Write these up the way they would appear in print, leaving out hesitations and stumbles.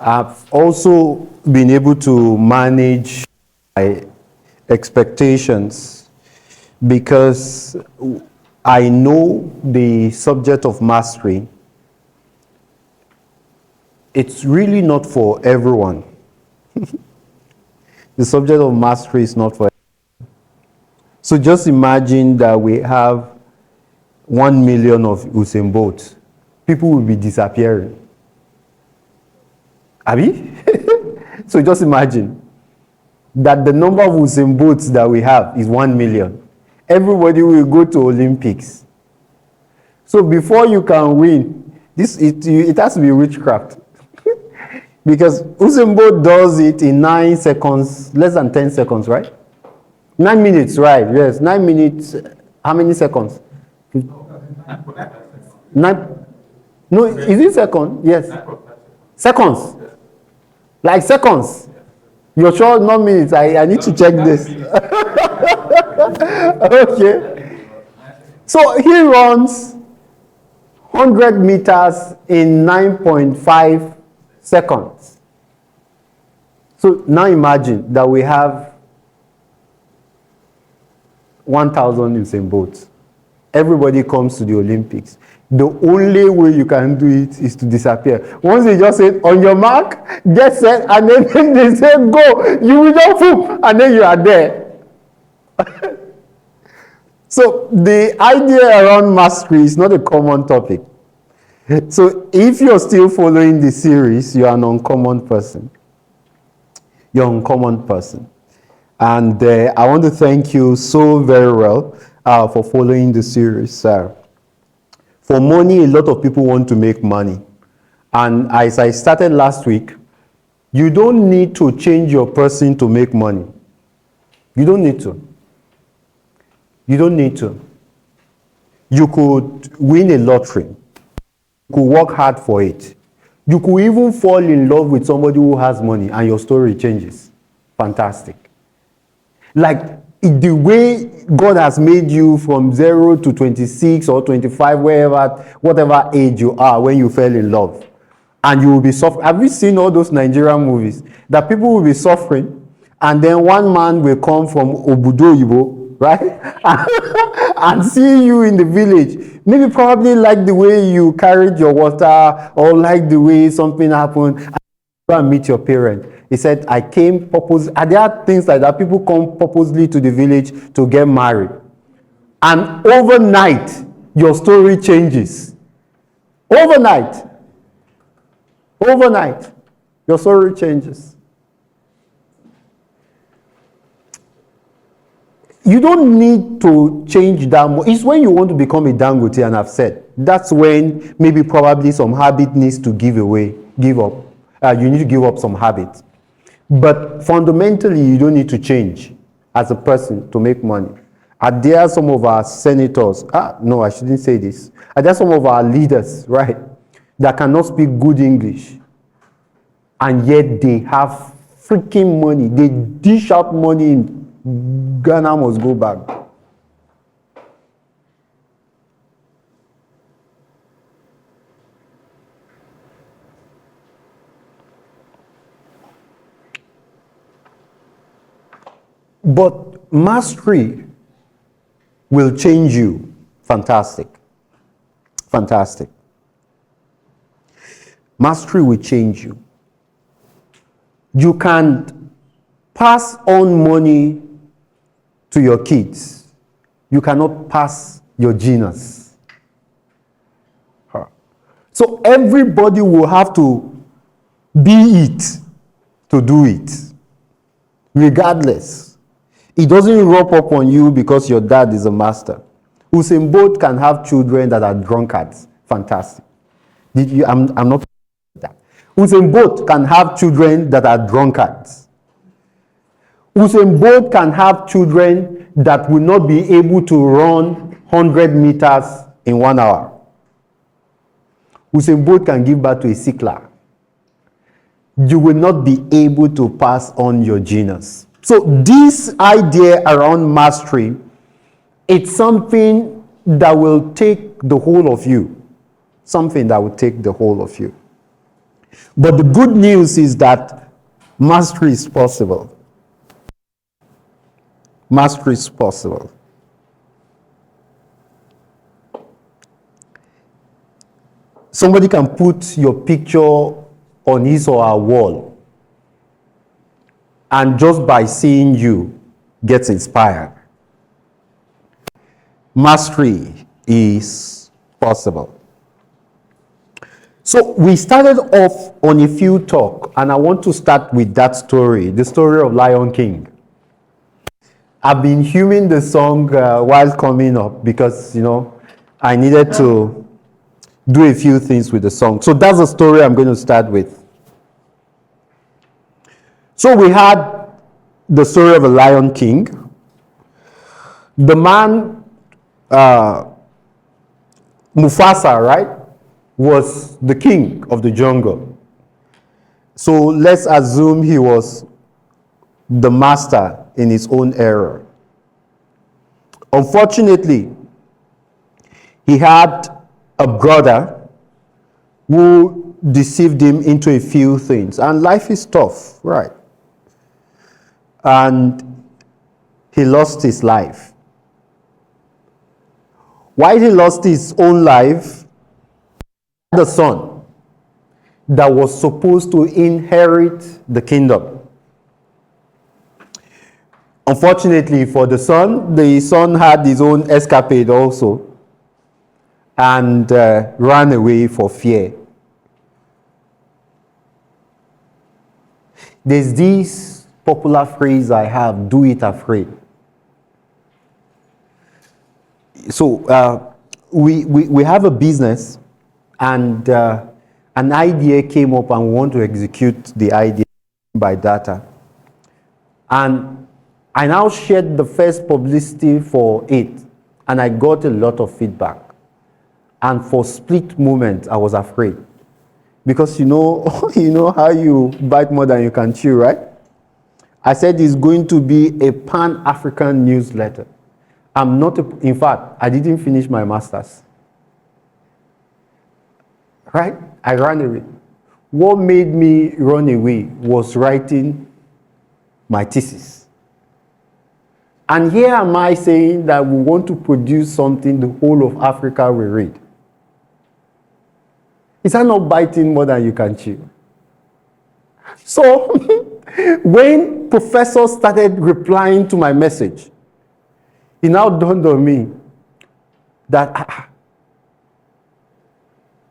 I've also been able to manage my expectations because I know the subject of mastery. It's really not for everyone. The subject of mastery is not for everyone. So just imagine that we have 1 million of Usain Bolt. People will be disappearing. Abi? So just imagine that the number of Usain Bolts that we have is 1 million. Everybody will go to Olympics. So before you can win, it has to be witchcraft. Because Usain Bolt does it in 9 seconds, less than 10 seconds, right? 9 minutes, right? Yes, 9 minutes. How many seconds? 9. No, is it second? Yes. Seconds. Like seconds. You're sure not minutes? I need to check this. Okay. So he runs 100 meters in 9.5 seconds. So now imagine that we have 1,000 Usain Bolts. Everybody comes to the Olympics. The only way you can do it is to disappear. Once they just say, on your mark, get set, and then they say, go, you will just boom, and then you are there. So the idea around mastery is not a common topic. So if you're still following the series, you're an uncommon person. You're an uncommon person. And I want to thank you so very well for following the series. For money, a lot of people want to make money. And as I started last week, you don't need to change your person to make money. You don't need to. You don't need to. You could win a lottery. You could work hard for it. You could even fall in love with somebody who has money and your story changes. Fantastic. Like the way God has made you from 0 to 26 or 25, whatever age you are when you fell in love, and you will be suffering. Have you seen all those Nigerian movies that people will be suffering, and then one man will come from Obudo Yibo, right, and see you in the village? Maybe probably like the way you carried your water, or like the way something happened, and go and meet your parent. He said, I came purposely. Are there things like that? People come purposely to the village to get married. And overnight, your story changes. Overnight. Overnight, your story changes. You don't need to change that much. It's when you want to become a Dangote, and I've said, that's when maybe probably some habit needs to give up. You need to give up some habits. But fundamentally, you don't need to change as a person to make money. Are there some of our senators, no, I shouldn't say this. Are there some of our leaders, right, that cannot speak good English, and yet they have freaking money? They dish out money in Ghana must go back. But mastery will change you. Fantastic. Fantastic. Mastery will change you. You can pass on money to your kids. You cannot pass your genius. So everybody will have to be it to do it, regardless. It doesn't rub up on you because your dad is a master. Usain Bolt can have children that are drunkards. Fantastic. I'm not that. Usain Bolt can have children that are drunkards. Usain Bolt can have children that will not be able to run 100 meters in 1 hour. Usain Bolt can give birth to a sickler. You will not be able to pass on your genius. So this idea around mastery, it's something that will take the whole of you. Something that will take the whole of you. But the good news is that mastery is possible. Mastery is possible. Somebody can put your picture on his or her wall, and just by seeing you, gets inspired. Mastery is possible. So we started off on a few talk, and I want to start with that story, the story of Lion King. I've been humming the song while coming up because, I needed to do a few things with the song. So that's the story I'm going to start with. So we had the story of a Lion King. The man, Mufasa, right, was the king of the jungle. So let's assume he was the master in his own era. Unfortunately, he had a brother who deceived him into a few things. And life is tough, right? And he lost his life. While he lost his own life, the son that was supposed to inherit the kingdom. Unfortunately for the son had his own escapade also and ran away for fear. There's this popular phrase I have, do it afraid. So we have a business, and an idea came up, and we want to execute the idea by data. And I now shared the first publicity for it, and I got a lot of feedback. And for split moment, I was afraid. Because you know how you bite more than you can chew, right? I said it's going to be a Pan-African newsletter. In fact, I didn't finish my master's. Right? I ran away. What made me run away was writing my thesis. And here am I saying that we want to produce something the whole of Africa will read. Is that not biting more than you can chew? So, when professors started replying to my message, it now dawned on me that,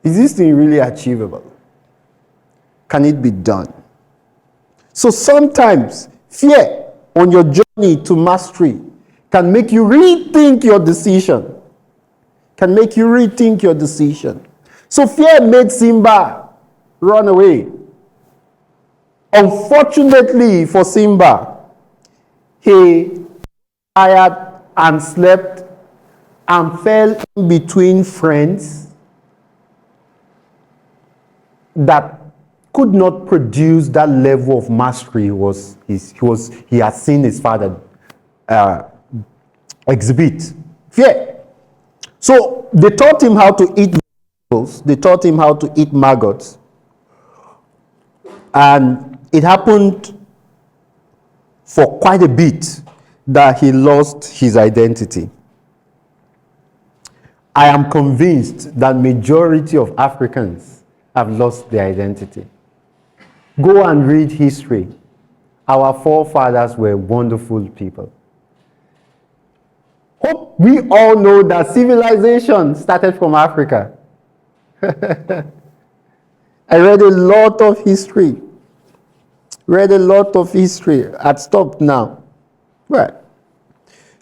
is this thing really achievable? Can it be done? So sometimes, fear on your journey to mastery can make you rethink your decision. So fear made Simba run away. Unfortunately for Simba, he tired and slept and fell in between friends that could not produce that level of mastery he had seen his father exhibit. Fear. So they taught him how to eat vegetables. They taught him how to eat maggots. And it happened for quite a bit that he lost his identity. I am convinced that majority of Africans have lost their identity. Go and read history. Our forefathers were wonderful people. Hope we all know that civilization started from Africa. I read a lot of history. I'd stopped now. Right.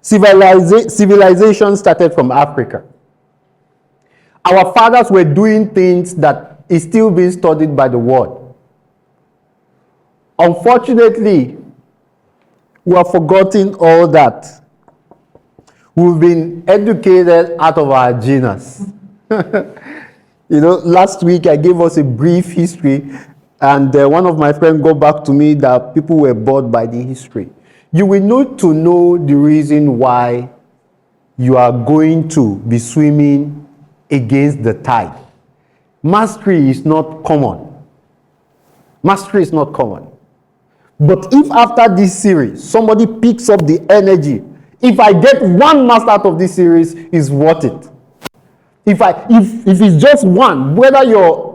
Civilization started from Africa. Our fathers were doing things that is still being studied by the world. Unfortunately, we have forgotten all that. We've been educated out of our genus. Last week I gave us a brief history, and one of my friends got back to me that people were bored by the history. You will need to know the reason why you are going to be swimming against the tide. Mastery is not common. Mastery is not common. But if after this series, somebody picks up the energy, if I get one master out of this series, it's worth it. If it's just one, whether you're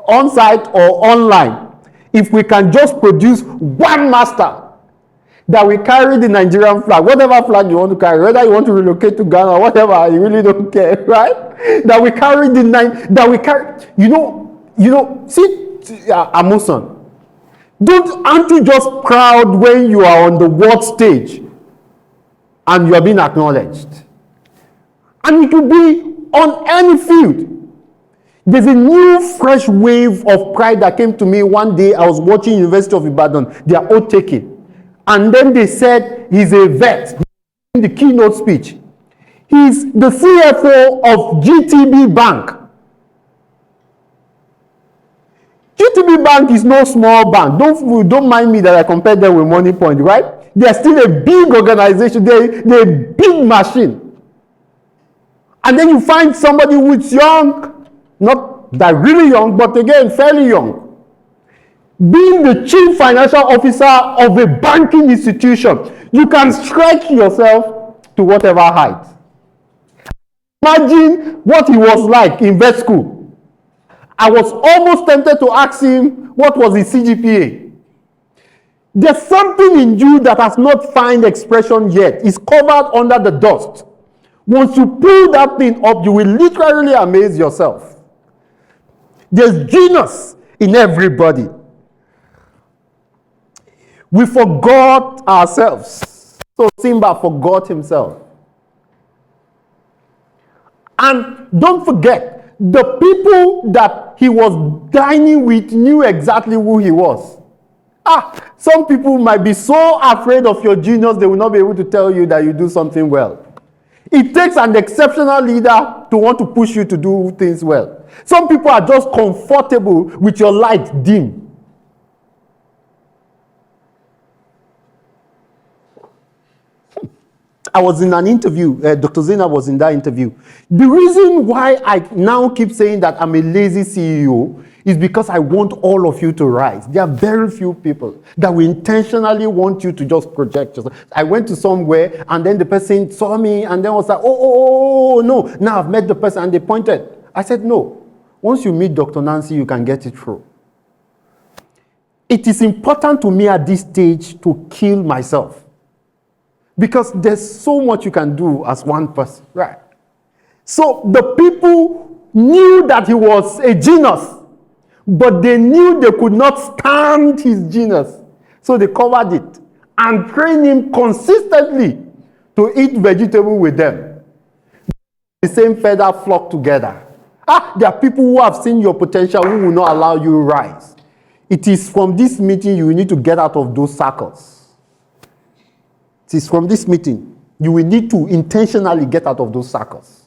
on site or online, if we can just produce one master that will carry the Nigerian flag, whatever flag you want to carry, whether you want to relocate to Ghana or whatever, you really don't care, right? That we carry see, Amuson, aren't you just proud when you are on the world stage and you are being acknowledged? And it will be on any field. There's a new fresh wave of pride that came to me one day. I was watching University of Ibadan, their oath taking. And then they said he's a vet in the keynote speech. He's the CFO of GTB Bank. GTB Bank is no small bank. Don't mind me that I compared them with Money Point, right? They're still a big organization. They're a big machine. And then you find somebody who's young, not that really young, but again, fairly young, being the chief financial officer of a banking institution. You can stretch yourself to whatever height. Imagine what he was like in vet school. I was almost tempted to ask him what was his CGPA. There's something in you that has not found expression yet. It's covered under the dust. Once you pull that thing up, you will literally amaze yourself. There's genius in everybody. We forgot ourselves. So Simba forgot himself. And don't forget, the people that he was dining with knew exactly who he was. Some people might be so afraid of your genius, they will not be able to tell you that you do something well. It takes an exceptional leader to want to push you to do things well. Some people are just comfortable with your light dim. I was in an interview, Dr. Zena was in that interview. The reason why I now keep saying that I'm a lazy CEO is because I want all of you to rise. There are very few people that will intentionally want you to just project yourself. I went to somewhere and then the person saw me and then was like, no. Now I've met the person and they pointed. I said, no. Once you meet Dr. Nancy, you can get it through. It is important to me at this stage to kill myself. Because there's so much you can do as one person, right? So the people knew that he was a genius, but they knew they could not stand his genius. So they covered it and trained him consistently to eat vegetable with them. The same feather flock together. There are people who have seen your potential who will not allow you to rise. It is from this meeting you need to get out of those circles. It is from this meeting you will need to intentionally get out of those circles.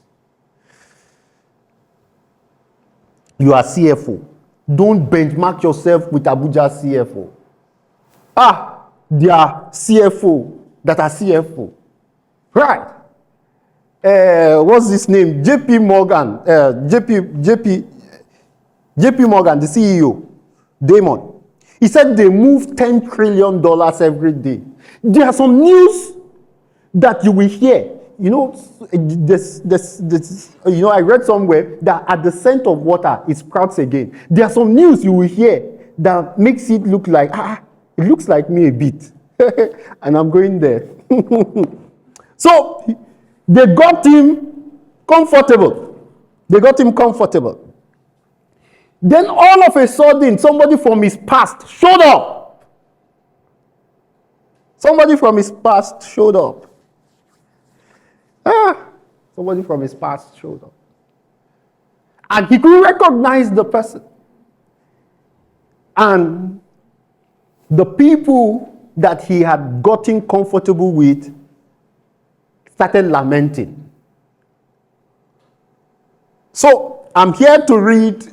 You are CFO. Don't benchmark yourself with Abuja CFO. They are CFO that are CFO. Right. What's his name? JP Morgan, the CEO, Damon. He said they move $10 trillion every day. There are some news that you will hear. I read somewhere that at the scent of water, it sprouts again. There are some news you will hear that makes it look like, it looks like me a bit. And I'm going there. So, they got him comfortable. Then all of a sudden, somebody from his past showed up. Somebody from his past showed up. And he could recognize the person. And the people that he had gotten comfortable with started lamenting. So I'm here to read.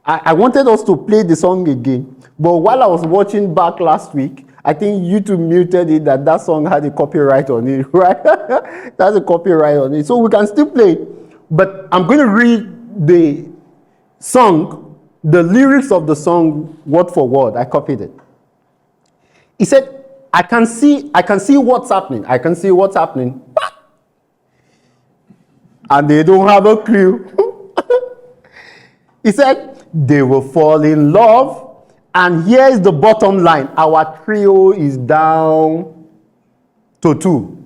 I wanted us to play the song again, but while I was watching back last week, I think YouTube muted it that song had a copyright on it, right? That's a copyright on it. So we can still play it, but I'm going to read the song the lyrics of the song, word for word, I copied it. He said, I can see what's happening. I can see what's happening. And they don't have a clue. He said, they will fall in love. And here's the bottom line. Our trio is down to 2.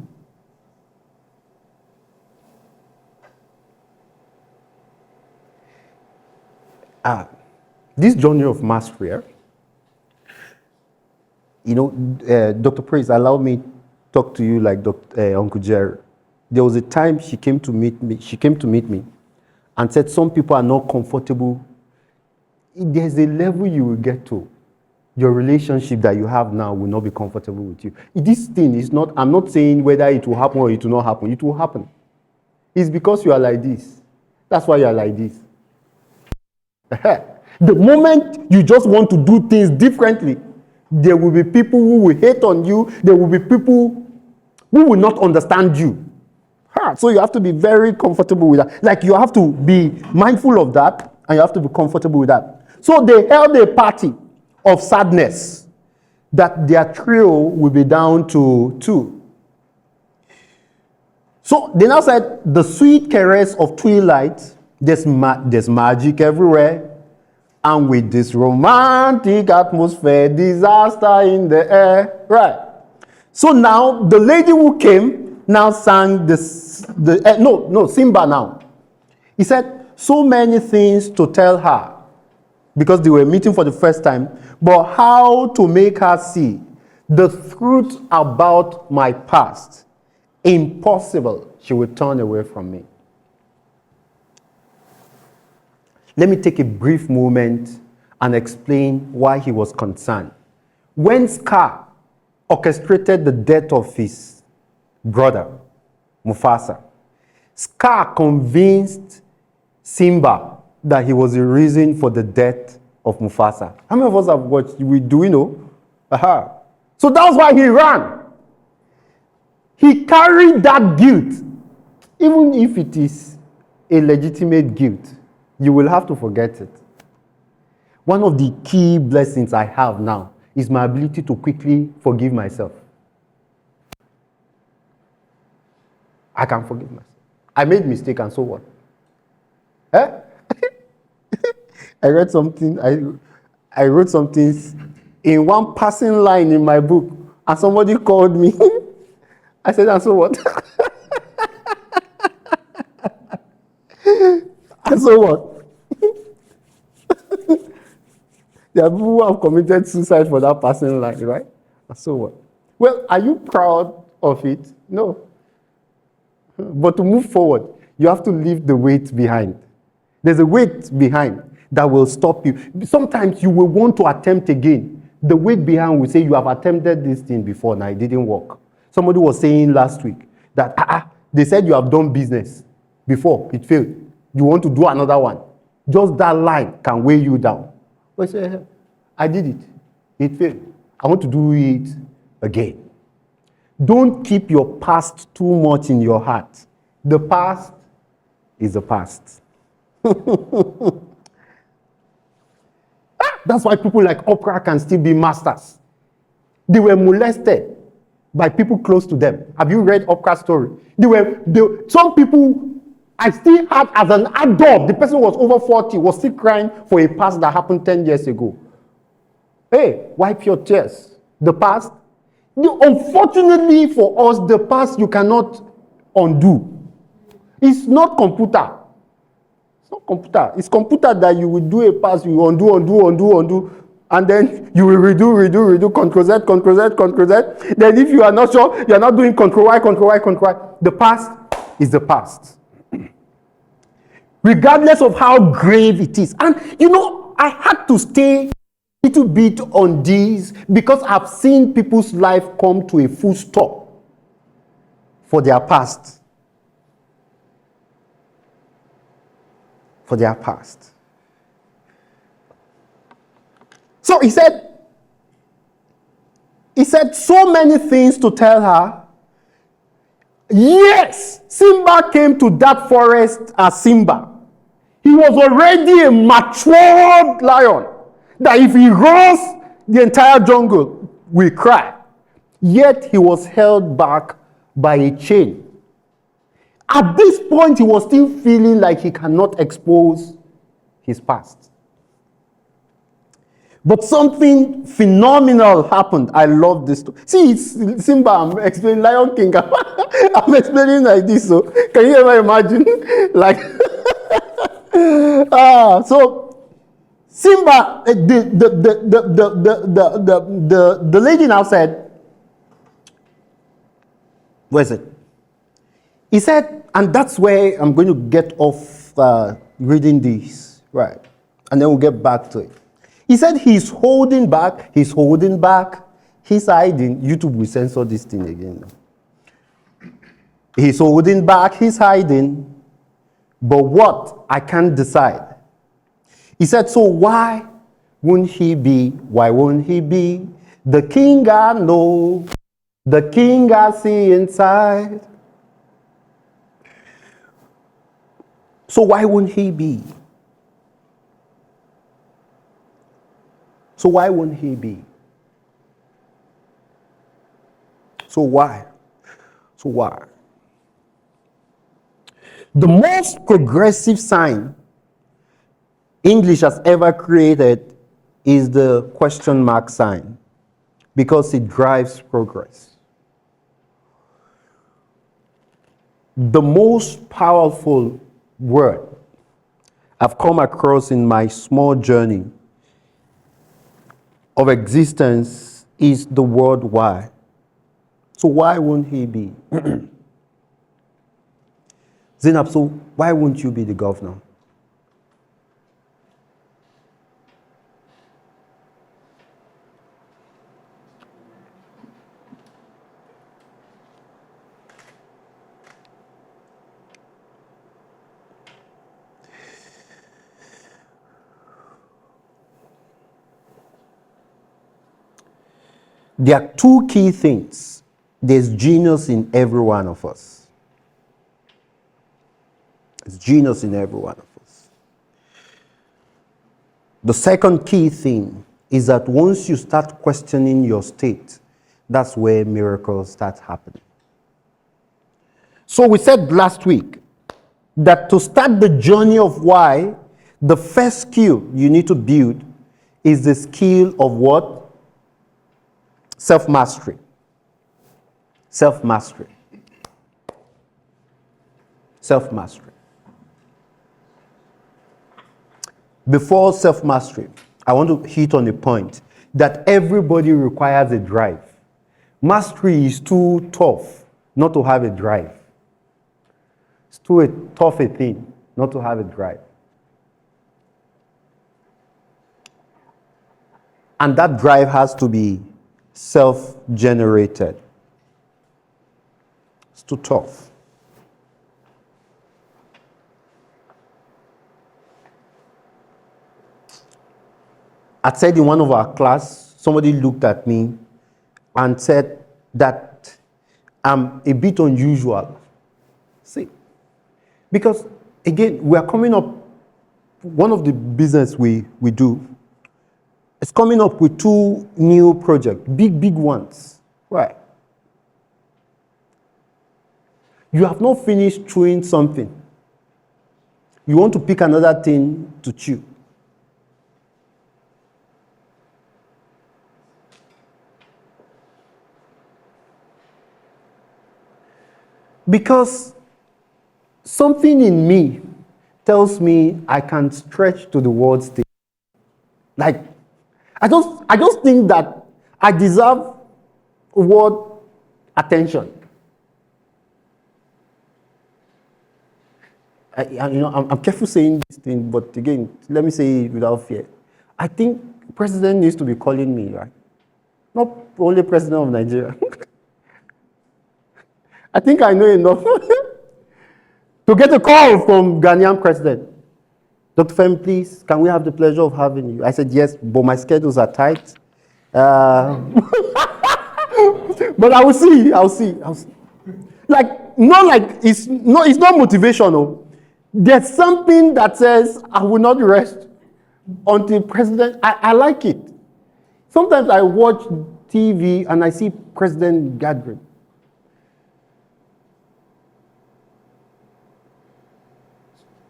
This journey of mass prayer, Dr. Praise, allow me to talk to you like Uncle Jerry. There was a time she came to meet me and said some people are not comfortable. There's a level you will get to. Your relationship that you have now will not be comfortable with you. This thing is not, I'm not saying whether it will happen or it will not happen. It will happen. It's because you are like this. That's why you are like this. The moment you just want to do things differently, there will be people who will hate on you. There will be people who will not understand you. So you have to be very comfortable with that. Like, you have to be mindful of that, and you have to be comfortable with that. So they held a party of sadness that their trio will be down to 2. So they now said, the sweet caress of twilight, there's magic everywhere. And with this romantic atmosphere, disaster in the air. Right. So now the lady who came now sang Simba now. He said, so many things to tell her, because they were meeting for the first time, but how to make her see the truth about my past. Impossible. She would turn away from me. Let me take a brief moment and explain why he was concerned. When Scar orchestrated the death of his brother, Mufasa, Scar convinced Simba that he was the reason for the death of Mufasa. How many of us have watched? Do we know? So that's why he ran. He carried that guilt. Even if it is a legitimate guilt, you will have to forget it. One of the key blessings I have now is my ability to quickly forgive myself. I can forgive myself. I made mistake, and so what? I read something, I wrote something in one passing line in my book, and somebody called me. I said, and so what? And so what? There are people who have committed suicide for that passing line, right? And so what? Well, are you proud of it? No. But to move forward, you have to leave the weight behind. There's a weight behind that will stop you. Sometimes you will want to attempt again. The weight behind will say, you have attempted this thing before, now it didn't work. Somebody was saying last week that they said you have done business before, it failed. You want to do another one. Just that line can weigh you down. But say, I did it. It failed. I want to do it again. Don't keep your past too much in your heart. The past is the past. That's why people like Oprah can still be masters. They were molested by people close to them. Have you read Oprah's story? Some people, I still had as an adult, the person was over 40, was still crying for a past that happened 10 years ago. Hey, wipe your tears. The past. Unfortunately for us, the past you cannot undo. It's not computer. It's not computer. It's computer that you will do a pass, you undo, and then you will redo, Ctrl Z. Then if you are not sure, you are not doing Ctrl Y. The past is the past. Regardless of how grave it is. And I had to stay a little bit on this because I've seen people's life come to a full stop for their past. For their past. So he said, so many things to tell her. Yes, Simba came to that forest as Simba. He was already a matured lion that if he roars, the entire jungle will cry. Yet he was held back by a chain. At this point, he was still feeling like he cannot expose his past. But something phenomenal happened. I love this story. See, it's Simba. I'm explaining Lion King. I'm explaining like this. So can you ever imagine? Like, so Simba, the lady now said, where is it? He said, and that's where I'm going to get off reading this, right? And then we'll get back to it. He said he's holding back, he's hiding. YouTube will censor this thing again. He's holding back, he's hiding. But what? I can't decide. He said, so why won't he be? Why won't he be? The king I know, the king I see inside. So why won't he be? So why won't he be? So why? So why? The most progressive sign English has ever created is the question mark sign because it drives progress. The most powerful word I've come across in my small journey of existence is the word why. So why won't he be? Zainab, so why won't you be the governor? There are two key things. There's genius in every one of us. There's genius in every one of us. The second key thing is that once you start questioning your state, that's where miracles start happening. So we said last week that to start the journey of why, the first skill you need to build is the skill of what? Self-mastery. Self-mastery. Self-mastery. Before self-mastery, I want to hit on a point that everybody requires a drive. Mastery is too tough not to have a drive. It's too tough a thing not to have a drive. And that drive has to be self-generated. It's too tough. I said in one of our class, somebody looked at me and said that I'm a bit unusual. See, because again, we are coming up, one of the business we do, it's coming up with 2 new projects, big ones. Right? You have not finished chewing something. You want to pick another thing to chew. Because something in me tells me I can stretch to the word stage. Like, I just think that I deserve word attention. I'm careful saying this thing, but again, let me say it without fear. I think the president needs to be calling me, right? Not only president of Nigeria. I think I know enough to get a call from Ghanaian president. Dr. Femi, please, can we have the pleasure of having you? I said, yes, but my schedules are tight. But I'll see. Like, not like, it's not motivational. There's something that says, I will not rest until president. I like it. Sometimes I watch TV and I see president gathering.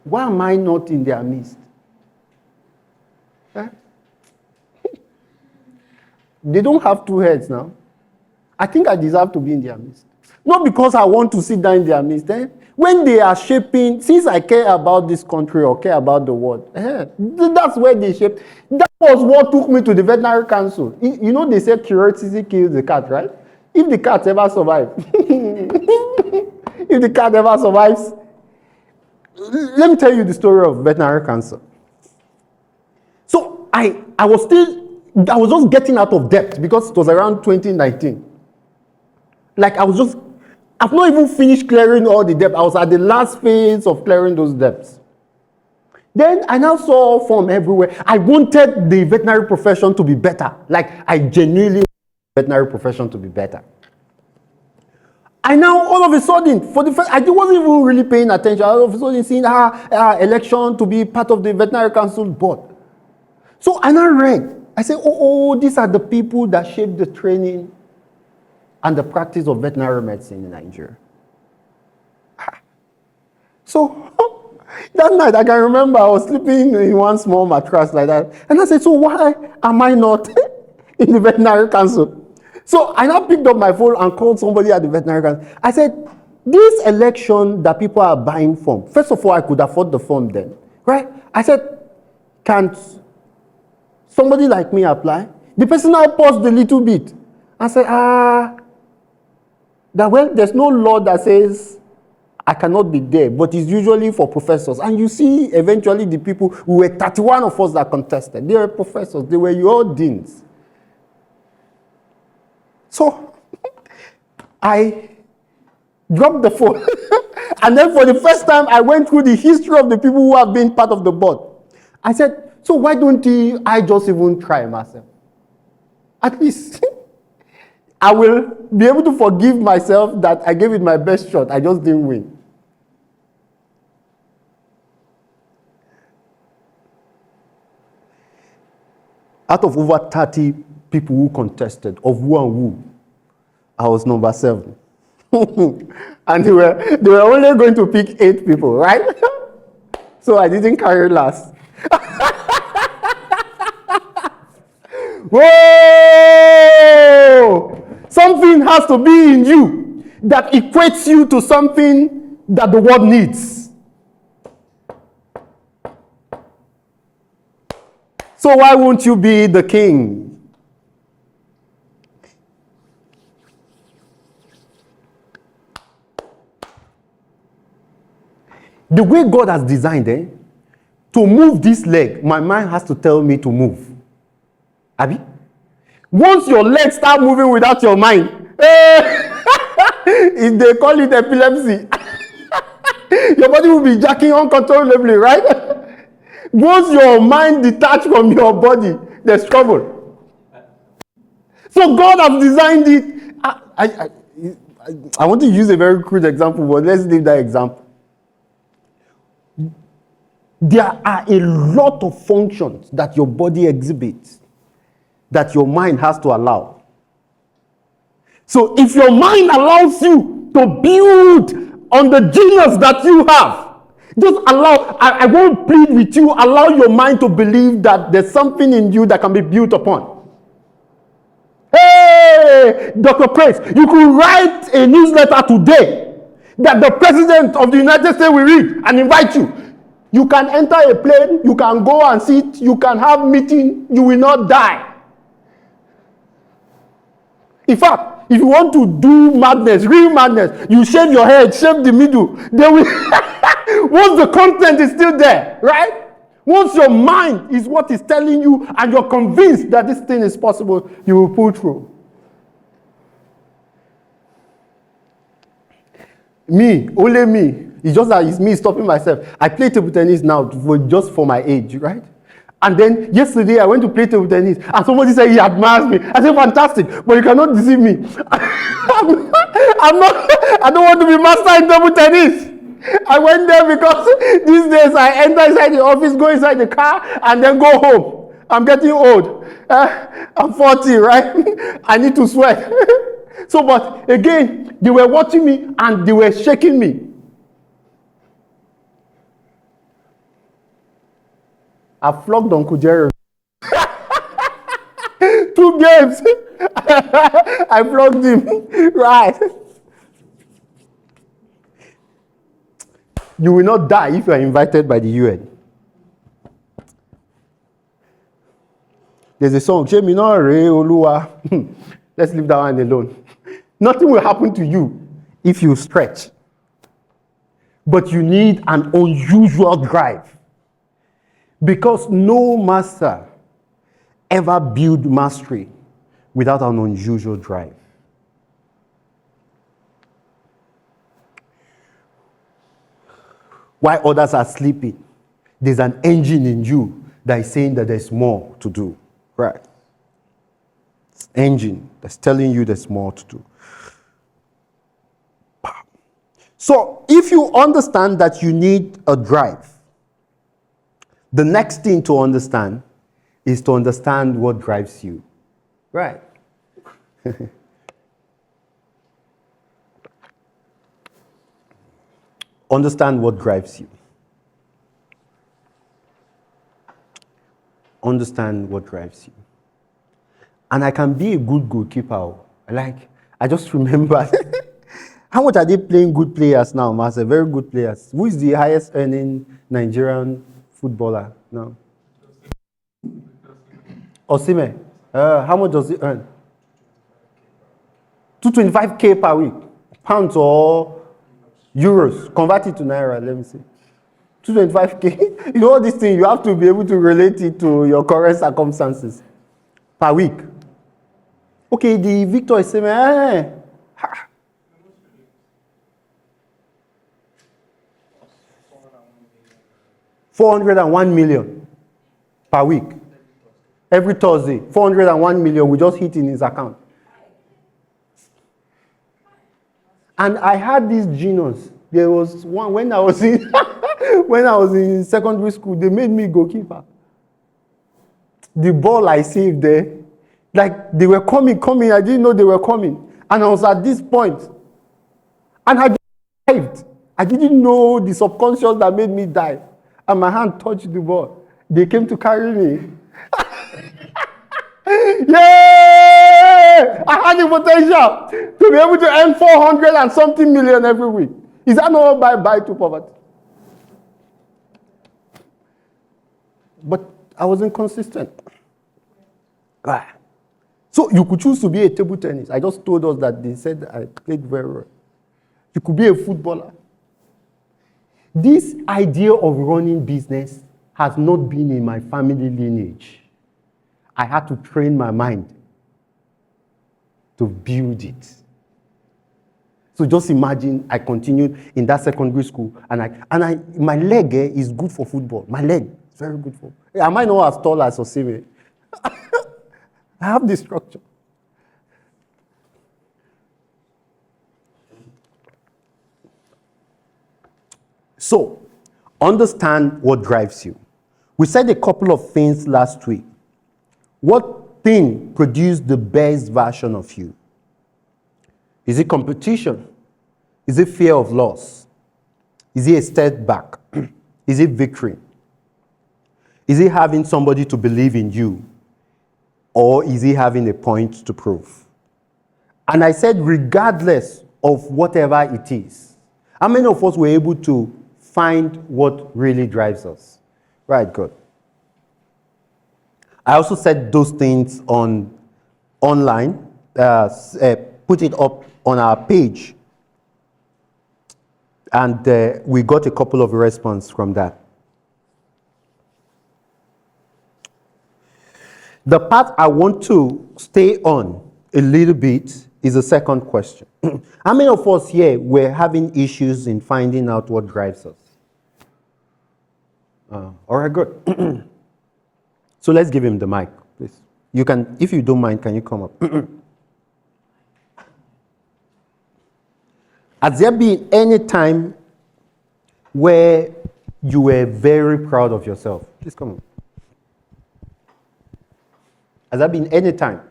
Why am I not in their midst? Huh? They don't have two heads now. I think I deserve to be in their midst. Not because I want to sit down in their midst. When they are shaping, since I care about this country or care about the world, that's where they shape. That was what took me to the veterinary council. You know, they say curiosity kills the cat, right? If the cat ever survives, if the cat ever survives, let me tell you the story of veterinary council. So I was just getting out of debt because it was around 2019. Like I've not even finished clearing all the debt. I was at the last phase of clearing those debts. Then I now saw form everywhere. I wanted the veterinary profession to be better. Like I genuinely wanted the veterinary profession to be better. I now all of a sudden, for the first, I wasn't even really paying attention. All of a sudden seeing election to be part of the veterinary council board. So I now read. I said, these are the people that shape the training and the practice of veterinary medicine in Nigeria. So that night, I can remember I was sleeping in one small mattress like that. And I said, so why am I not in the veterinary council? So I now picked up my phone and called somebody at the veterinary council. I said, this election that people are buying from, first of all, I could afford the form then, right? I said, can't somebody like me apply? The person now paused a little bit and said, there's no law that says I cannot be there, but it's usually for professors. And you see, eventually the people, who were 31 of us that contested, they were professors, they were your deans. So I dropped the phone. And then for the first time, I went through the history of the people who have been part of the board. I said, so why don't I just even try myself? At least I will be able to forgive myself that I gave it my best shot. I just didn't win. Out of over 30 people who contested, of who and who, I was number 7. And they were only going to pick 8 people, right? So I didn't carry last. Whoa! Something has to be in you that equates you to something that the world needs. So why won't you be the king? The way God has designed it, to move this leg, my mind has to tell me to move. Abi? Once your legs start moving without your mind, if they call it epilepsy, your body will be jacking uncontrollably, right? Once your mind detached from your body, there's trouble. So God has designed it. I want to use a very crude example, but let's leave that example. There are a lot of functions that your body exhibits that your mind has to allow. So if your mind allows you to build on the genius that you have, just allow, I won't plead with you, allow your mind to believe that there's something in you that can be built upon. Hey, Dr. Praise, you could write a newsletter today that the President of the United States will read and invite you. You can enter a plane, you can go and sit, you can have meeting, you will not die. In fact, if you want to do madness, real madness, you shave your head, shave the middle. They will once the content is still there, right? Once your mind is what is telling you and you're convinced that this thing is possible, you will pull through. Me, only me. It's just that it's me stopping myself. I play table tennis now just for my age, right? And then yesterday I went to play table tennis and somebody said he admires me. I said, fantastic, but you cannot deceive me. I don't want to be master in table tennis. I went there because these days I enter inside the office, go inside the car, and then go home. I'm getting old. I'm 40, right? I need to sweat. So, but again, they were watching me and they were shaking me. I flogged Uncle Jerry. 2 games. I flogged him. Right. You will not die if you are invited by the UN. There's a song, let's leave that one alone. Nothing will happen to you if you stretch. But you need an unusual drive. Because no master ever built mastery without an unusual drive. While others are sleeping, there's an engine in you that is saying that there's more to do. Right. It's an engine that's telling you there's more to do. So if you understand that you need a drive, the next thing to understand is to understand what drives you. Right. Understand what drives you. Understand what drives you. And I can be a good goalkeeper. I just remember, how much are they paying good players now, Master? Very good players. Who is the highest earning Nigerian footballer now? Osimhen. How much does he earn? 225K per week. Pounds or euros. Convert it to naira, let me see. 225K. You know all these things, you have to be able to relate it to your current circumstances. Per week. Okay, the Victor is saying, 401 million per week. Every Thursday, 401 million we just hit in his account. And I had this genius. There was one when I was in when I was in secondary school, they made me goalkeeper. The ball I saved there, like they were coming, I didn't know they were coming. And I was at this point. And I dived. I didn't know the subconscious that made me dive. And my hand touched the ball. They came to carry me. Yeah! I had the potential to be able to earn 400 and something million every week. Is that not bye to poverty? But I was inconsistent. So you could choose to be a table tennis. I just told us that they said I played very well. You could be a footballer. This idea of running business has not been in my family lineage. I had to train my mind to build it. So just imagine I continued in that secondary school and my leg is good for football. My leg is very good for. Am I not as tall as Osimhen? I have this structure. So, understand what drives you. We said a couple of things last week. What thing produced the best version of you? Is it competition? Is it fear of loss? Is it a step back? Is it victory? Is it having somebody to believe in you? Or is it having a point to prove? And I said, regardless of whatever it is, how many of us were able to find what really drives us? Right, good. I also said those things online, put it up on our page, and we got a couple of responses from that. The part I want to stay on a little bit is the second question. How many of us here were having issues in finding out what drives us? All right, good. So let's give him the mic, please. You can, if you don't mind, can you come up? Has there been any time where you were very proud of yourself? Please come on. Has there been any time?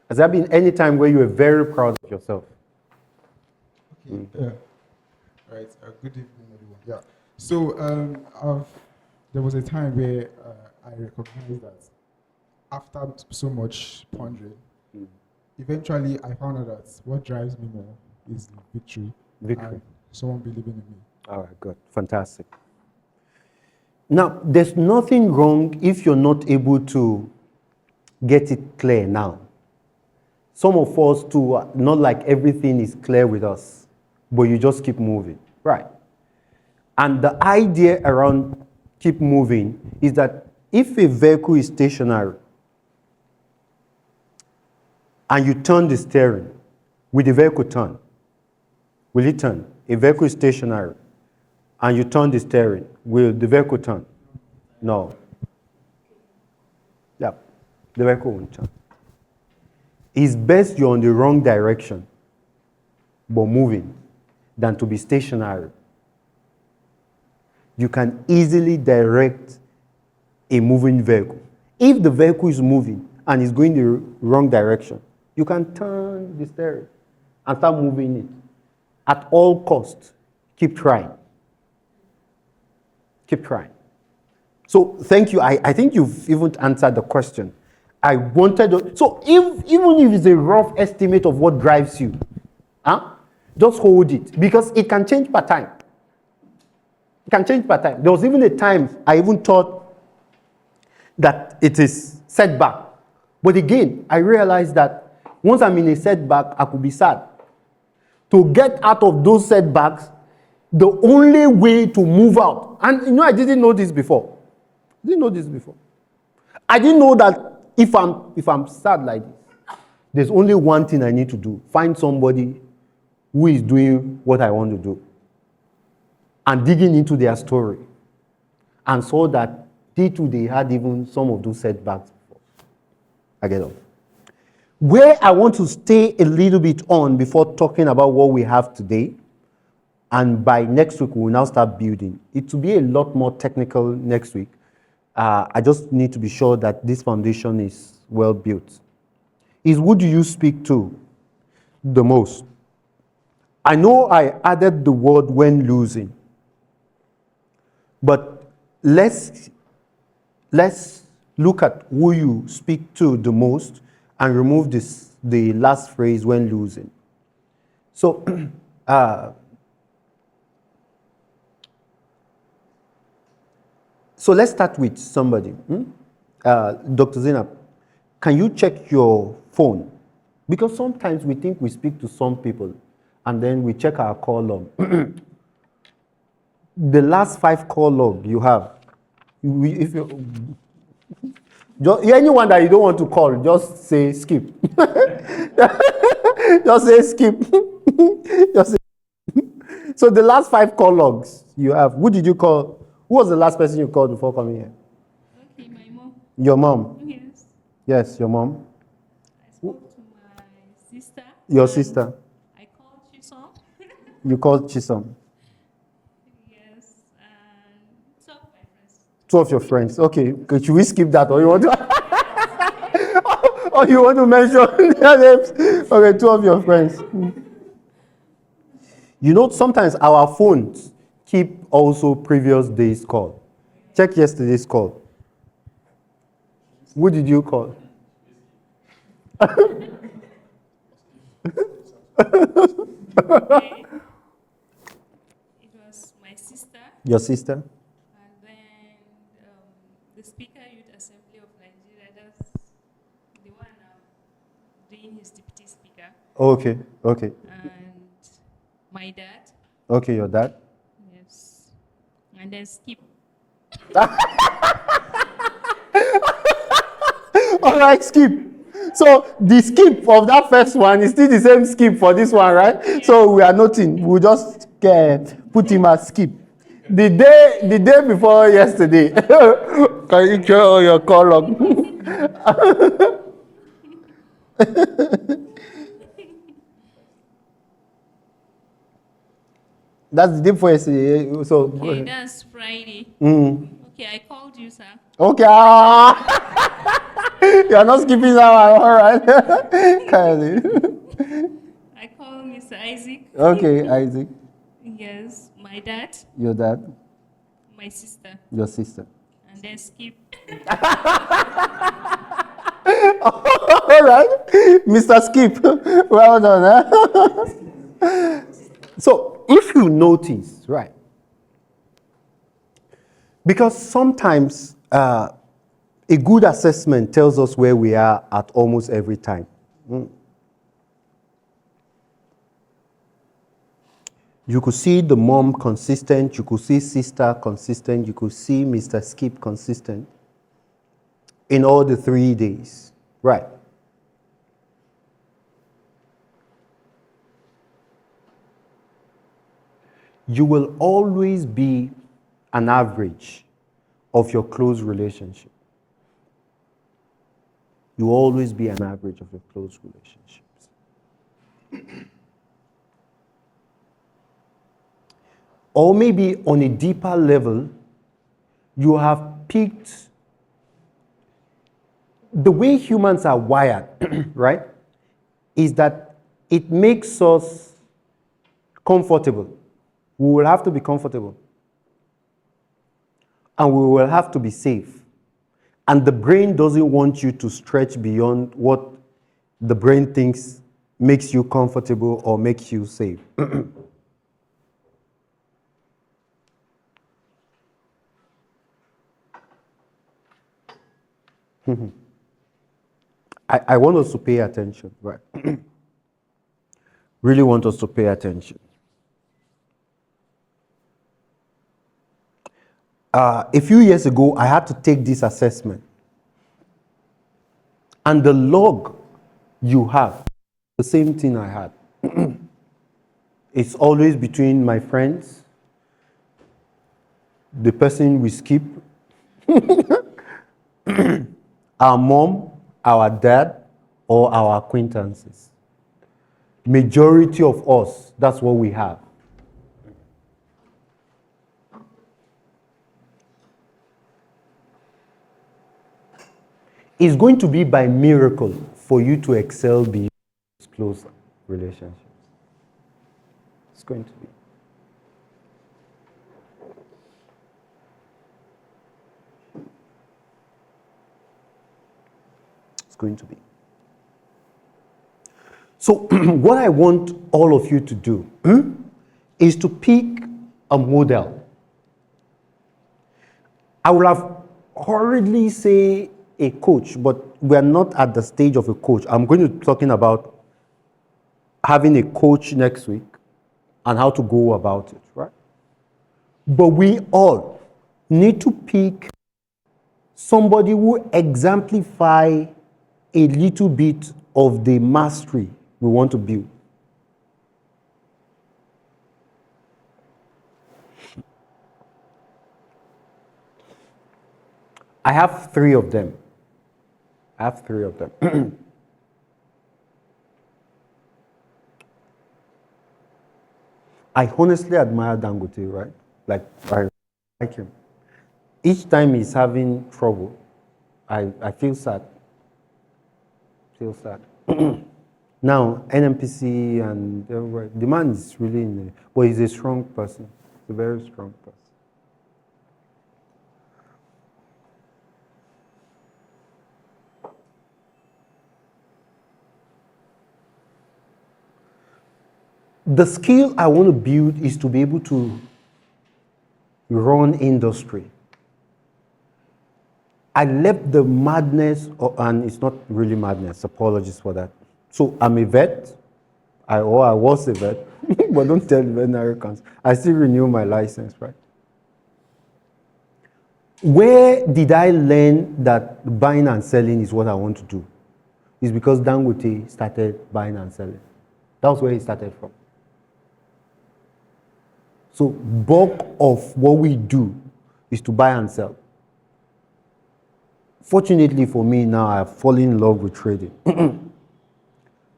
Has there been any time where you were very proud of yourself? Okay. Right. Good evening, everyone. Yeah. So there was a time where I recognized that after so much pondering, eventually I found out that what drives me more is victory. Victory. And someone believing in me. All right, good. Fantastic. Now, there's nothing wrong if you're not able to get it clear now. Some of us too, not like everything is clear with us, but you just keep moving, right? And the idea around keep moving is that if a vehicle is stationary and you turn the steering, will the vehicle turn? Will it turn? A vehicle is stationary and you turn the steering, will the vehicle turn? No. Yeah, the vehicle won't turn. It's best you're in the wrong direction, but moving, than to be stationary. You can easily direct a moving vehicle. If the vehicle is moving and is going the wrong direction, you can turn the steering and start moving it. At all costs, keep trying. Keep trying. So thank you. I think you've even answered the question. I wanted to, so even if it's a rough estimate of what drives you, just hold it, because it can change per time. It can change per time. There was even a time I even thought that it is setback. But again, I realized that once I'm in a setback, I could be sad. To get out of those setbacks, the only way to move out, and I didn't know this before. I didn't know that if I'm sad like this, there's only one thing I need to do: find somebody who is doing what I want to do, and digging into their story, and saw that they too, they had even some of those setbacks before. I get on. Where I want to stay a little bit on before talking about what we have today, and by next week we will now start building. It will be a lot more technical next week. I just need to be sure that this foundation is well built. Is who do you speak to the most? I know I added the word when losing, but let's look at who you speak to the most and remove the last phrase when losing. So, so let's start with somebody. Dr. Zainab, can you check your phone? Because sometimes we think we speak to some people and then we check our call log. The last 5 call log you have, if you anyone that you don't want to call, just say skip. Just say skip. Just say. So the last 5 call logs you have, who did you call? Who was the last person you called before coming here? Okay, my mom. Your mom? Yes. Yes, your mom. I spoke to my sister. Your sister. I called Chisom. You called Chisom. Yes, and some of my friends. 2 of your friends. Okay, should we skip that, or you want to? Or you want to mention their names? Okay, 2 of your friends. You know, sometimes our phones keep also previous day's call. Check yesterday's call. Who did you call? Okay. It was my sister, Your sister? and then the Speaker Youth Assembly of Nigeria. That's the one doing his deputy speaker. Okay, okay. And my dad. Okay, your dad? Yes. And then Skip. All right, skip. So the skip of that first one is still the same skip for this one, right? Yeah. So we are noting. We'll just put him as skip. The day before yesterday, can you check all your call log? That's the difference. So, Okay, that's Friday. mm. Okay, I called you, sir. Okay. You're not skipping that one. All right. Kylie. I called Mr. Isaac. Okay, Isaac. Yes, my dad, Your dad, my sister, your sister. and then Skip. All right. Mr. Skip. Well done. Huh? So, if you notice, right, because sometimes a good assessment tells us where we are at almost every time. You could see the mom consistent, you could see sister consistent, you could see Mr. Skip consistent in all the 3 days. Right. You will always be an average of your close relationship. You will always be an average of your close relationships. Or maybe on a deeper level, you have picked the way humans are wired, right? Is that it makes us comfortable. We will have to be comfortable. And we will have to be safe. And the brain doesn't want you to stretch beyond what the brain thinks makes you comfortable or makes you safe. I want us to pay attention, right? Really want us to pay attention. A few years ago, I had to take this assessment. And the log you have, the same thing I had. It's always between my friends, the person we skip, our mom, our dad, or our acquaintances. Majority of us, that's what we have. It's going to be by miracle for you to excel beyond close relationships. It's going to be. It's going to be. So what I want all of you to do is to pick a model. I will have hurriedly say a coach, but we're not at the stage of a coach. I'm going to be talking about having a coach next week and how to go about it, right? But we all need to pick somebody who exemplify a little bit of the mastery we want to build. I have 3 of them. I honestly admire Dangote, right? Like, I like him. Each time he's having trouble, I feel sad. Now, NMPC and everywhere, the man is really in there, but he's a strong person. He's a very strong person. The skill I want to build is to be able to run industry. I left the madness, and it's not really madness, apologies for that. So I'm a vet, I was a vet, but don't tell the veterinary council. I still renew my license, right? Where did I learn that buying and selling is what I want to do? It's because Dangote started buying and selling. That was where he started from. So bulk of what we do is to buy and sell. Fortunately for me now, I've fallen in love with trading.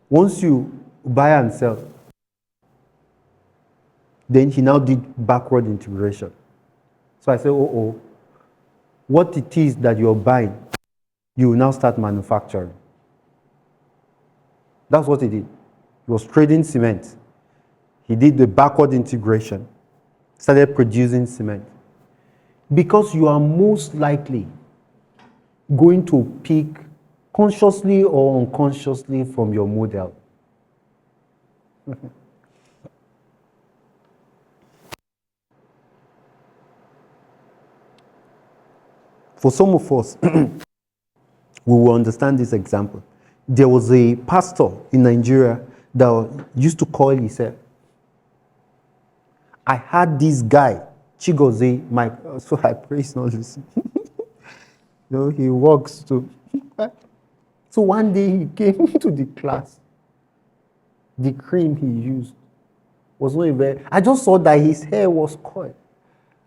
Once you buy and sell, Then he now did backward integration. So I said, oh, what it is that you're buying, you will now start manufacturing. That's what he did. He was trading cement. He did the backward integration, started producing cement. Because you are most likely going to pick consciously or unconsciously from your model. For some of us, we will understand this example. There was a pastor in Nigeria that used to call himself, I had this guy, Chigozie, so I pray he's not listening. He works too. So one day he came to the class. The cream he used was not even, I just saw that his hair was coiled.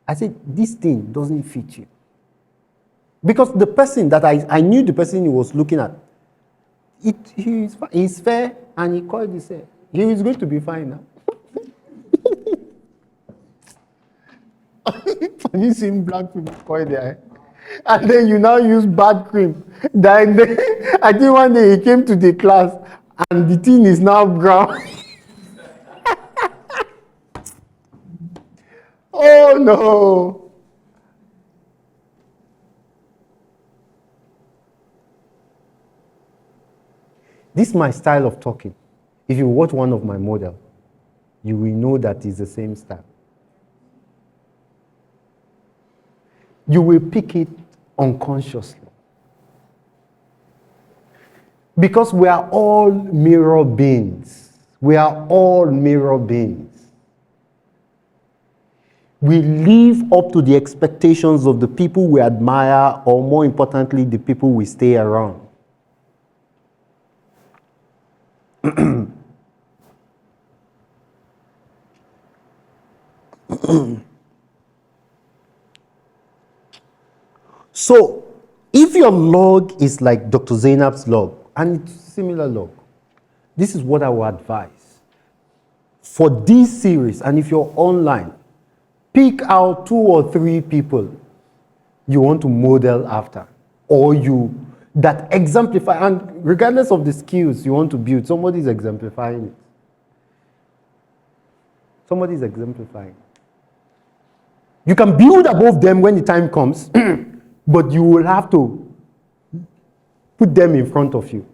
I said, this thing doesn't fit you. Because the person that I knew the person he was looking at, he's fair and he coiled his hair. He is going to be fine now. Have you seen black people coil their hair? And then you now use bad cream. Then I think one day he came to the class and the thing is now brown. Oh no. This is my style of talking. If you watch one of my models, you will know that it's the same style. You will pick it unconsciously. Because we are all mirror beings. We are all mirror beings. We live up to the expectations of the people we admire, or more importantly, the people we stay around. So, if your log is like Dr. Zainab's log, and it's a similar log, this is what I would advise. For this series, and if you're online, pick out 2 or 3 people you want to model after, or that exemplify, and regardless of the skills you want to build, somebody's exemplifying it. Somebody's exemplifying. You can build above them when the time comes, but you will have to put them in front of you.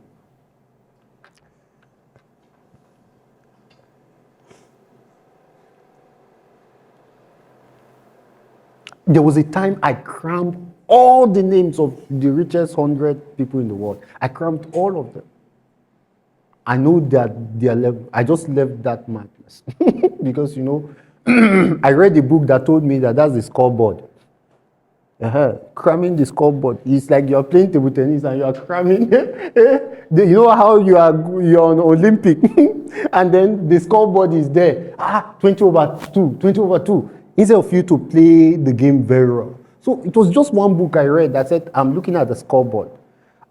There was a time I crammed all the names of the richest 100 people in the world. I crammed all of them. I know that their level, I just left that madness. Because, I read a book that told me that that's the scoreboard. Cramming the scoreboard. It's like you're playing table tennis and you're cramming. You know how you're on Olympic and then the scoreboard is there. 20/2, 20/2. Instead of you to play the game very well. So it was just one book I read that said, I'm looking at the scoreboard.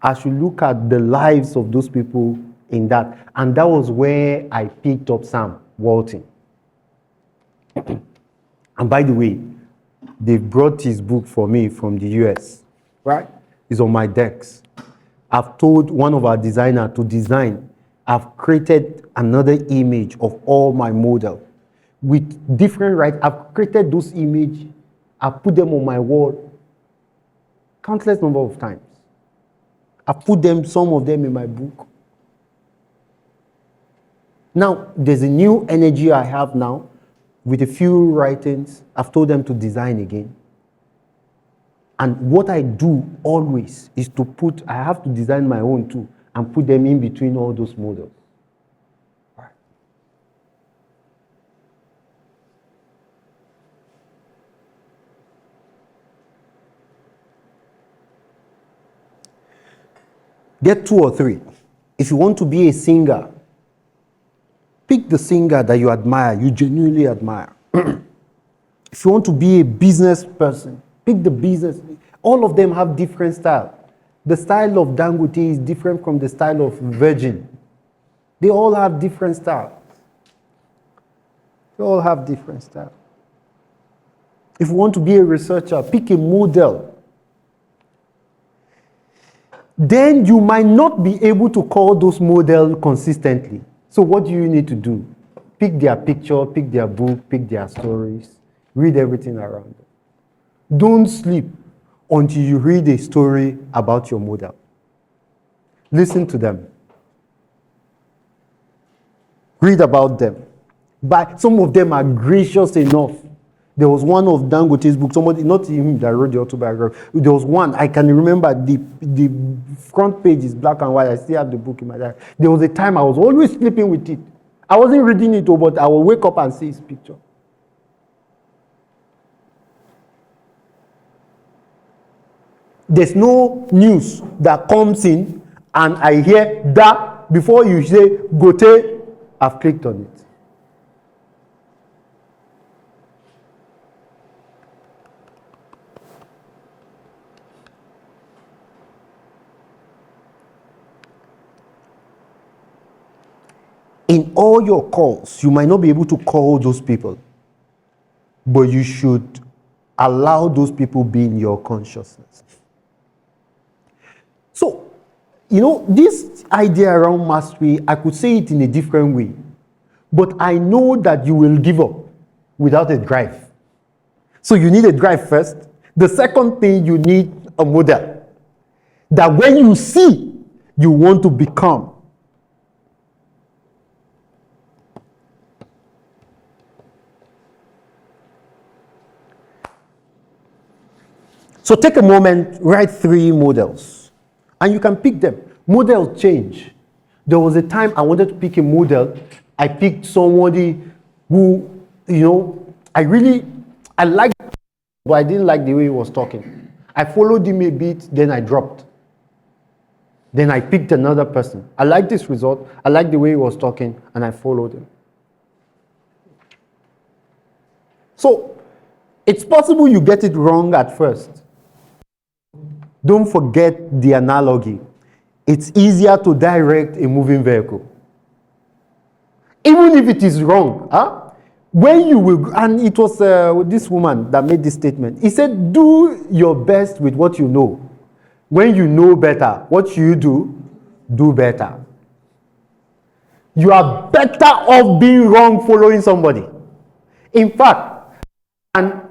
I should look at the lives of those people in that. And that was where I picked up Sam Walton. And by the way, they brought his book for me from the US, right? It's on my decks. I've told one of our designers to design. I've created another image of all my models with different rights. I've created those images. I've put them on my wall countless number of times. I've put some of them in my book. Now, there's a new energy I have now. With a few writings, I've told them to design again. And what I do always is I have to design my own too, and put them in between all those models. All right. Get 2 or 3. If you want to be a singer, pick the singer that you admire, you genuinely admire. If you want to be a business person, pick the business. All of them have different style. The style of Dangote is different from the style of Virgin. They all have different styles. They all have different styles. If you want to be a researcher, pick a model. Then you might not be able to call those models consistently. So what do you need to do? Pick their picture, pick their book, pick their stories, read everything around them. Don't sleep until you read a story about your model. Listen to them. Read about them. But some of them are gracious enough. There was one of Dangote's book, somebody, not him that wrote the autobiography. There was one, I can remember the front page is black and white. I still have the book in my diary. There was a time I was always sleeping with it. I wasn't reading it, but I would wake up and see his picture. There's no news that comes in and I hear that before you say, Gote, I've clicked on it. In all your calls, you might not be able to call those people, but you should allow those people be in your consciousness. So, this idea around mastery, I could say it in a different way, but I know that you will give up without a drive. So you need a drive first. The second thing, you need a model that when you see, you want to become. So take a moment, write 3 models, and you can pick them. Models change. There was a time I wanted to pick a model. I picked somebody who, I liked, but I didn't like the way he was talking. I followed him a bit, then I dropped. Then I picked another person. I liked this result. I liked the way he was talking, and I followed him. So it's possible you get it wrong at first. Don't forget the analogy. It's easier to direct a moving vehicle. Even if it is wrong. When you will, and it was this woman that made this statement. He said, do your best with what you know. When you know better, what you do better. You are better off being wrong following somebody. In fact, and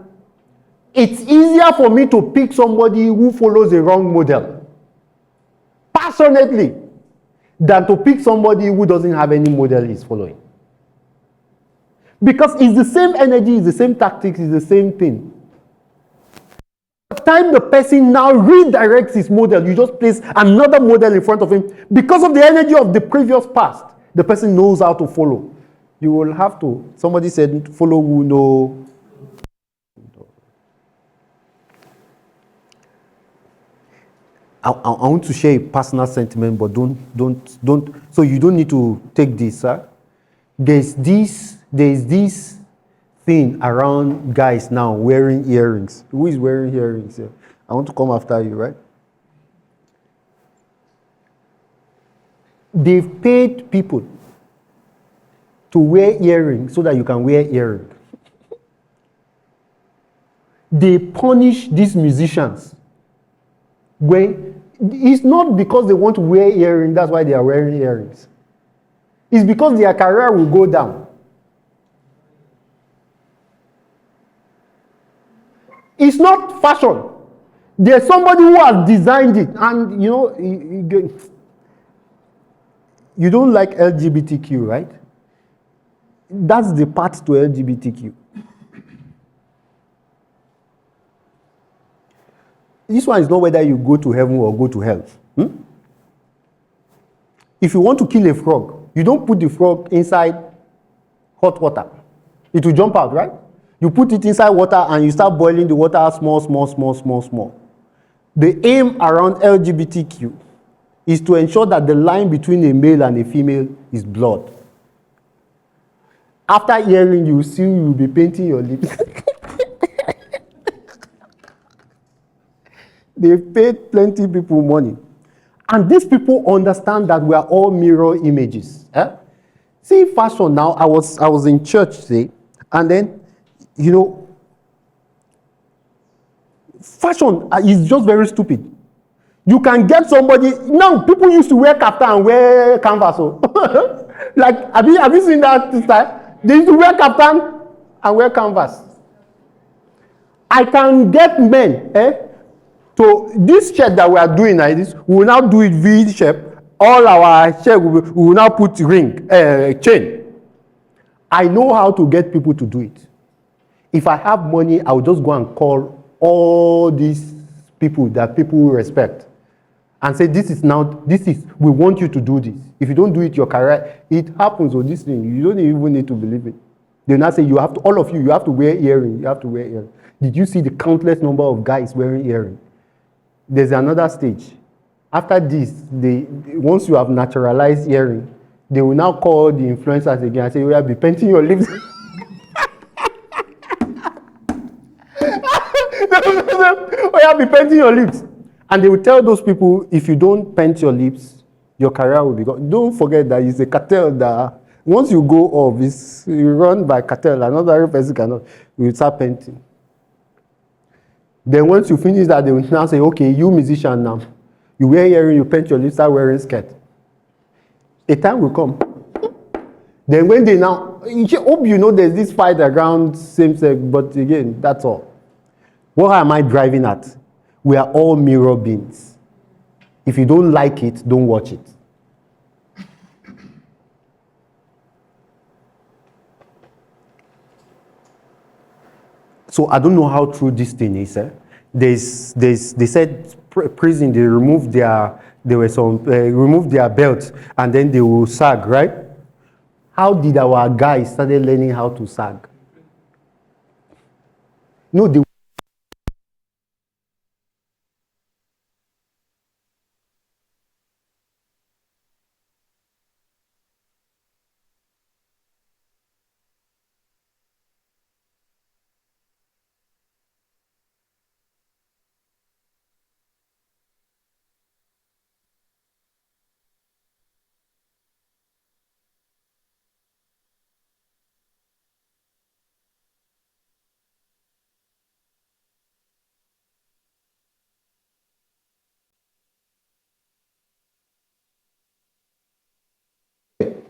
it's easier for me to pick somebody who follows a wrong model passionately than to pick somebody who doesn't have any model he's following. Because it's the same energy, it's the same tactics, it's the same thing. By the time the person now redirects his model, you just place another model in front of him. Because of the energy of the previous past, the person knows how to follow. You will have to, somebody said, follow who know. I want to share a personal sentiment, but don't. So you don't need to take this, sir. There's this thing around guys now wearing earrings. Who is wearing earrings here? I want to come after you, right? They've paid people to wear earrings so that you can wear earrings. They punish these musicians. It's not because they want to wear earrings, that's why they are wearing earrings. It's because their career will go down. It's not fashion. There's somebody who has designed it, and you don't like LGBTQ, right? That's the path to LGBTQ. This one is not whether you go to heaven or go to hell. If you want to kill a frog, you don't put the frog inside hot water. It will jump out, right? You put it inside water and you start boiling the water small. The aim around LGBTQ is to ensure that the line between a male and a female is blood. After hearing, you will be painting your lips. They've paid plenty people money. And these people understand that we are all mirror images. See fashion now. I was in church today, And then, fashion is just very stupid. You can get somebody, now people used to wear kaftan and wear canvas. Like, have you seen that style? They used to wear kaftan and wear canvas. I can get men, to this shirt that we are doing like this, we will now do it V shape. All our shirt, we will now put ring, chain. I know how to get people to do it. If I have money, I will just go and call all these people that people will respect and say, we want you to do this. If you don't do it, your career, it happens with this thing. You don't even need to believe it. They now say, you have to wear earring. You have to wear earring. Did you see the countless number of guys wearing earring? There's another stage. After this, once you have naturalized earring, they will now call the influencers again and say, we will be painting your lips. We will be painting your lips. And they will tell those people, if you don't paint your lips, your career will be gone. Don't forget that it's a cartel that once you go off, it's run by cartel. Another person cannot. You will start painting. Then once you finish that, they will now say, okay, you musician now. You wear earring, you paint your lips, start wearing skirt. A time will come. Then when they now, I hope you know there's this fight around same-sex, but again, that's all. What am I driving at? We are all mirror beings. If you don't like it, don't watch it. So I don't know how true this thing is. They said prison, they removed their belts and then they will sag, right? How did our guys started learning how to sag? No, they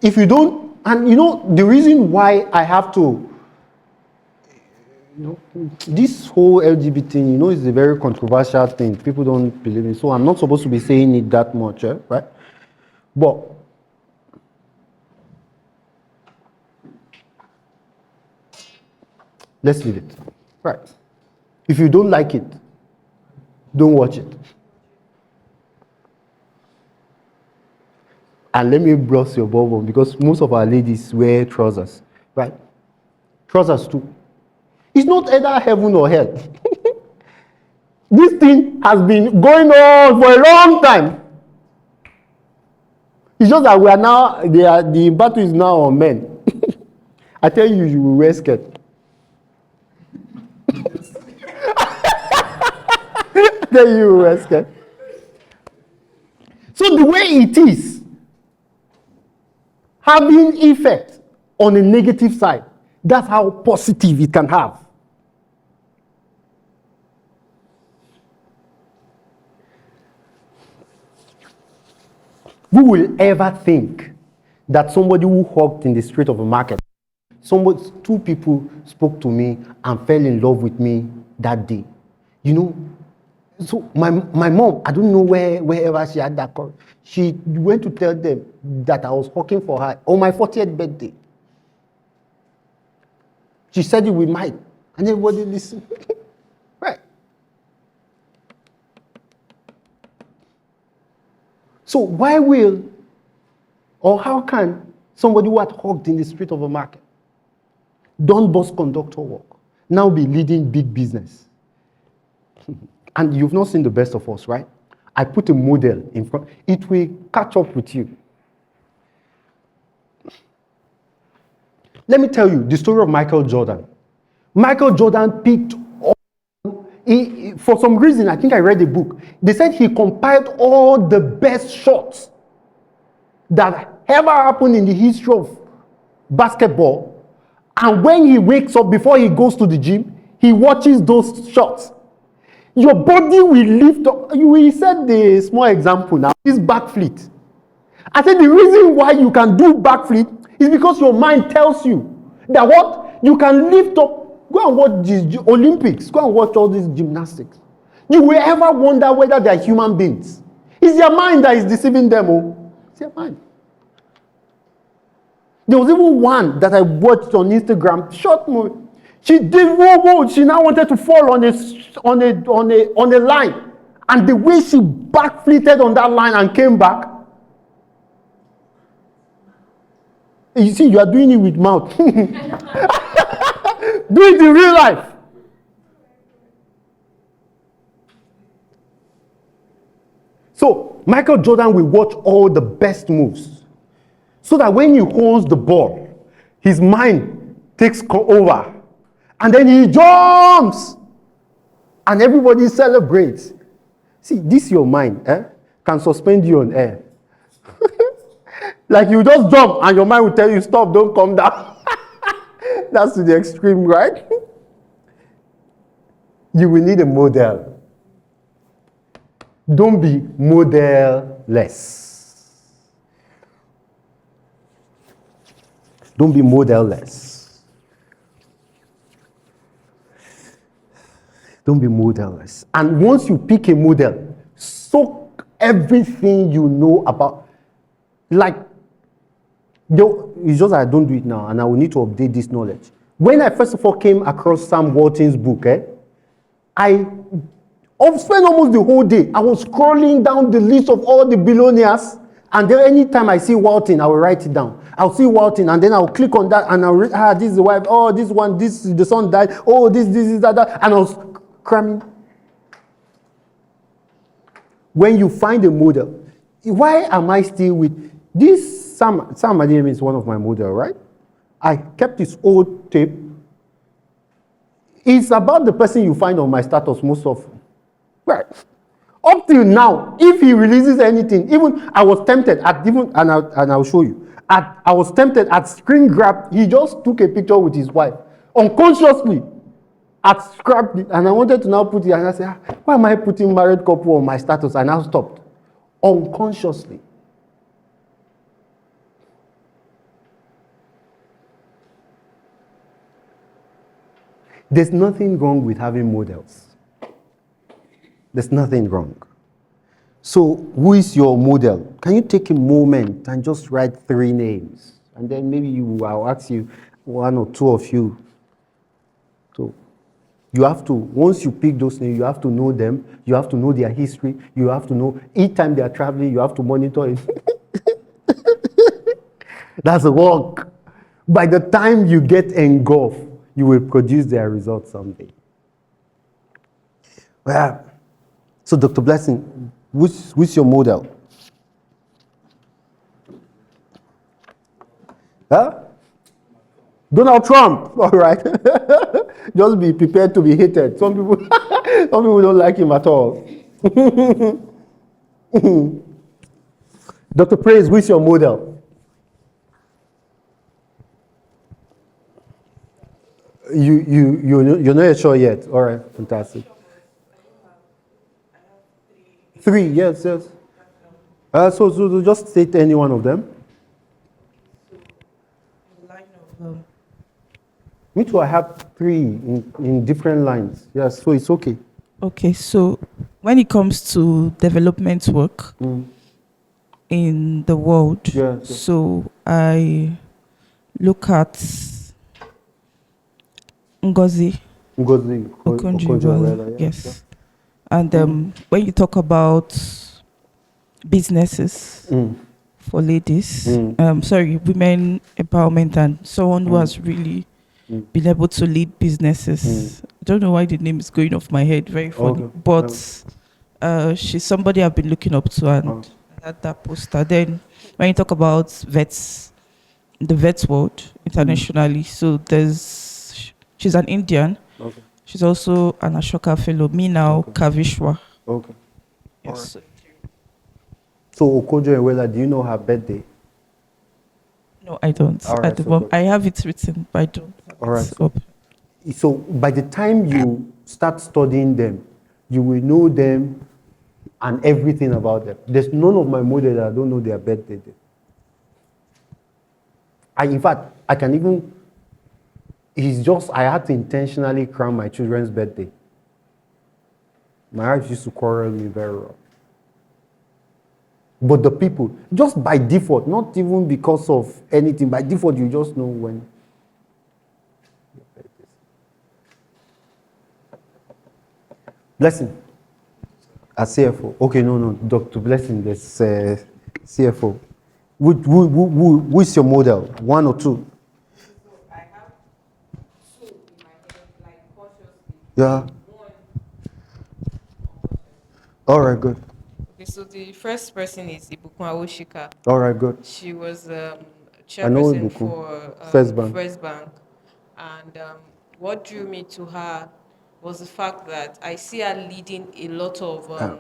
if you don't, and the reason why I have to, this whole LGBT thing, is a very controversial thing. People don't believe it, so I'm not supposed to be saying it that much, right? But let's leave it, right? If you don't like it, don't watch it. And let me brush your bubble, because most of our ladies wear trousers, right? Trousers too. It's not either heaven or hell. This thing has been going on for a long time. It's just that we are now, the battle is now on men. I tell you, you will wear skirt. I tell you, you will wear skirt. So the way it is, having effect on a negative side, that's how positive it can have. Who will ever think that somebody who walked in the street of a market, two people spoke to me and fell in love with me that day? So my mom, I don't know wherever she had that call. She went to tell them that I was working for her on my 40th birthday. She said it with mic, and everybody listened. Right. So why will, or how can somebody who had worked in the street of a market, done bus conductor work, now be leading big business? And you've not seen the best of us, right? I put a model in front. It will catch up with you. Let me tell you the story of Michael Jordan. Michael Jordan picked for some reason, I think I read a book. They said he compiled all the best shots that ever happened in the history of basketball And when he wakes up, before he goes to the gym, he watches those shots. Your body will lift up. We said the small example now, this backflip. I said the reason why you can do backflip is because your mind tells you that what? You can lift up. Go and watch the Olympics. Go and watch all these gymnastics. You will ever wonder whether they are human beings. It's your mind that is deceiving them. Oh, it's your mind. There was even one that I watched on Instagram, short movie. She did whoa. She now wanted to fall on a line, and the way she backflipped on that line and came back. You see, you are doing it with mouth. Do it in real life. So Michael Jordan will watch all the best moves, so that when he holds the ball, his mind takes over, and then he jumps, and everybody celebrates. See, this your mind can suspend you on air. Like you just jump, and your mind will tell you, stop, don't come down. That's to the extreme, right? You will need a model. Don't be model-less. Don't be model-less. Don't be model-less. And once you pick a model, soak everything you know about. Like, it's just that I don't do it now, and I will need to update this knowledge. When I first of all came across Sam Walton's book, I spent almost the whole day. I was scrolling down the list of all the billionaires, and then anytime I see Walton, I will write it down. I'll see Walton, and then I'll click on that, and I'll read, this is the wife, oh, this one, this, the son died, oh, this, that, and I was cramming. When you find a model, why am I still with this? Sam Adeyemi is one of my models, right? I kept his old tape. It's about the person you find on my status most often. Right. Up till now, if he releases anything, even I was tempted at and I'll show you. I was tempted at screen grab. He just took a picture with his wife unconsciously. At scrapped it, and I wanted to now put it, and I said, why am I putting married couple on my status? And I stopped unconsciously. There's nothing wrong with having models. There's nothing wrong. So, who is your model? Can you take a moment and just write 3 names? And then maybe I'll ask you, 1 or 2 of you. So, you have to, once you pick those names, you have to know them. You have to know their history. You have to know, each time they are traveling, you have to monitor it. That's a work. By the time you get engulfed, you will produce their results someday. Well, so Dr. Blessing, who's your model? Huh? Donald Trump, all right. Just be prepared to be hated. Some people don't like him at all. Dr. Praise, who's your model? You're not sure yet. All right, fantastic. 3, yes. So just state any one of them. Me too, I have 3 in different lines. Yes, so it's okay. Okay, so when it comes to development work in the world, Yes. so I look at Ngozi Okonjo-Iweala, yes. And when you talk about businesses for ladies, women empowerment, and someone who has really been able to lead businesses. I don't know why the name is going off my head, very funny. Okay. But she's somebody I've been looking up to, and at that poster. Then when you talk about vets, the vets world internationally, so she's an Indian. Okay. She's also an Ashoka fellow. Meena Kavishwa. Okay. Yes. So Okonjo-Iweala, do you know her birthday? No, I don't. All right, At the so moment, good. I have it written, but I don't. All right. It's up. So by the time you start studying them, you will know them and everything about them. There's none of my models that I don't know their birthday date. In fact, I can even, I had to intentionally cram my children's birthday. My wife used to quarrel me very well. But the people, just by default, not even because of anything, by default, you just know when. Blessing, as CFO. Okay, no, Dr. Blessing, there's CFO. Who is your model? One or two? I have two in my head, like consciously. Yeah. One. All right, good. Okay, so the first person is Ibukun Awoshika. All right, good. She was I know chairperson Ibukun. for First Bank. First Bank. And what drew me to her was the fact that I see her leading a lot of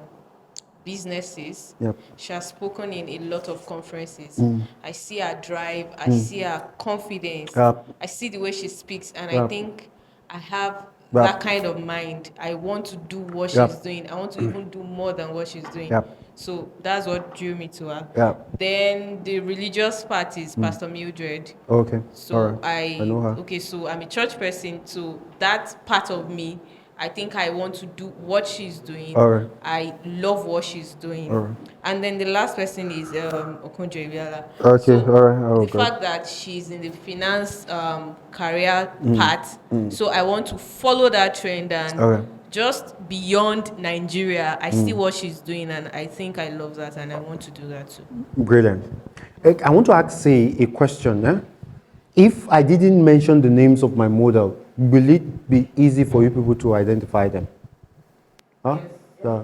businesses. Yep. She has spoken in a lot of conferences. Mm. I see her drive. I see her confidence. Yep. I see the way she speaks, and I Yep. think I have Yep. that kind of mind. I want to do what Yep. she's doing. I want to even do more than what she's doing. Yep. So that's what drew me to her. Yep. Then the religious part is Pastor Mildred. Okay. So All right. I know her. okay, so I'm a church person. So that part of me, I think I want to do what she's doing. All right. I love what she's doing. All right. And then the last person is Okonjo Iweala. Okay, So all right. Oh, the God. fact that she's in the finance career path, so I want to follow that trend and Okay. just beyond Nigeria, I see what she's doing and I think I love that and I want to do that too. Brilliant. I want to ask a question. If I didn't mention the names of my model, will it be easy for you people to identify them? Huh? Yeah.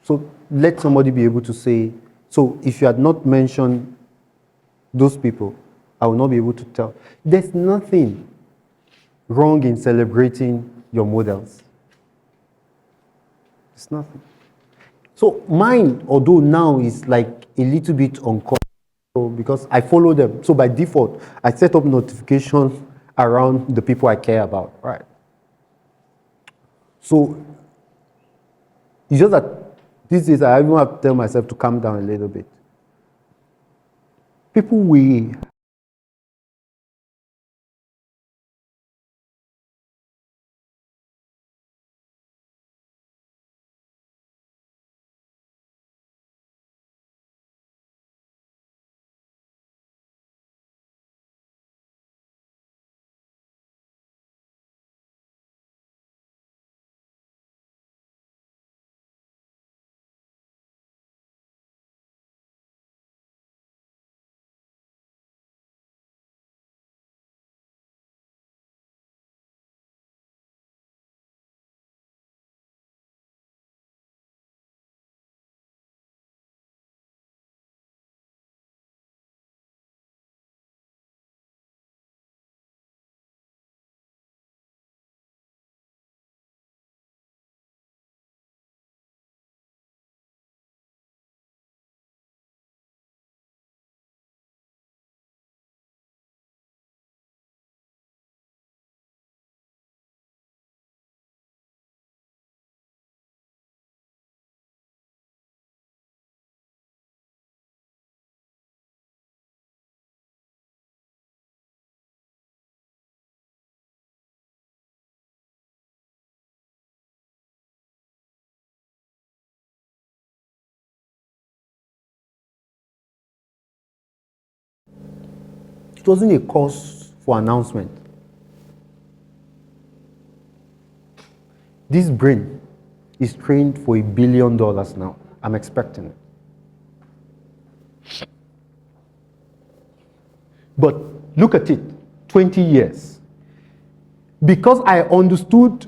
So let somebody be able to say, so if you had not mentioned those people, I will not be able to tell. There's nothing wrong in celebrating your models. There's nothing. So mine, although now is like a little bit uncomfortable because I follow them. So by default, I set up notifications around the people I care about, right? So it's just that these days I even have to tell myself to calm down a little bit. People we it wasn't a cause for announcement. This brain is trained for $1 billion now. I'm expecting it. But look at it, 20 years. Because I understood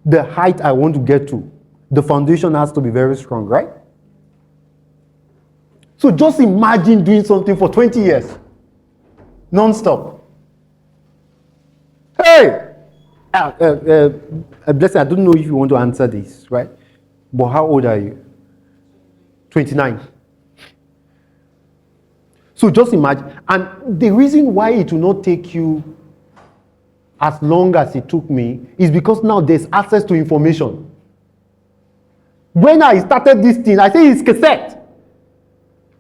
the height I want to get to, the foundation has to be very strong, right? So just imagine doing something for 20 years, non-stop. Hey! Blessing, I don't know if you want to answer this, right? But how old are you? 29. So just imagine. And the reason why it will not take you as long as it took me is because now there's access to information. When I started this thing, I say it's cassette.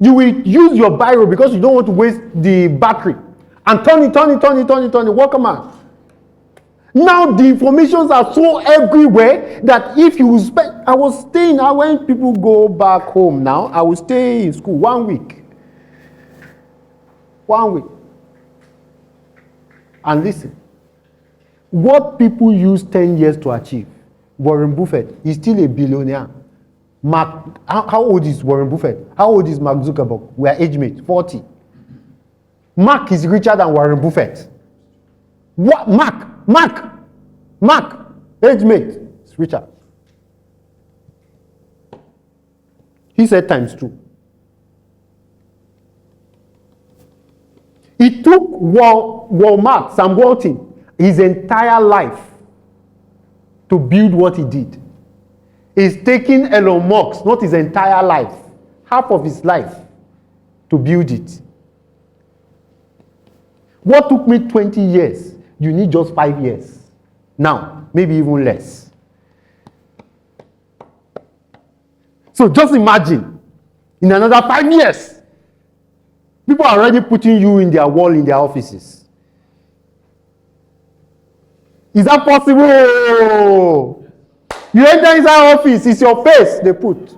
You will use your biro because you don't want to waste the battery. And turn it, what command? Now the informations are so everywhere that if you spend, when people go back home now, I will stay in school 1 week. 1 week. And listen, what people use 10 years to achieve, Warren Buffett is still a billionaire. How old is Warren Buffett? How old is Mark Zuckerberg? We are age mates, 40. Mark is richer than Warren Buffett. What? Mark, age mate, is richer. He said times 2. It took Walmart, Sam Walton, his entire life to build what he did. It's taking Elon Musk, not his entire life, half of his life, to build it. What took me 20 years, you need just 5 years. Now, maybe even less. So just imagine, in another 5 years, people are already putting you in their wall in their offices. Is that possible? You enter inside office, it's your face they put.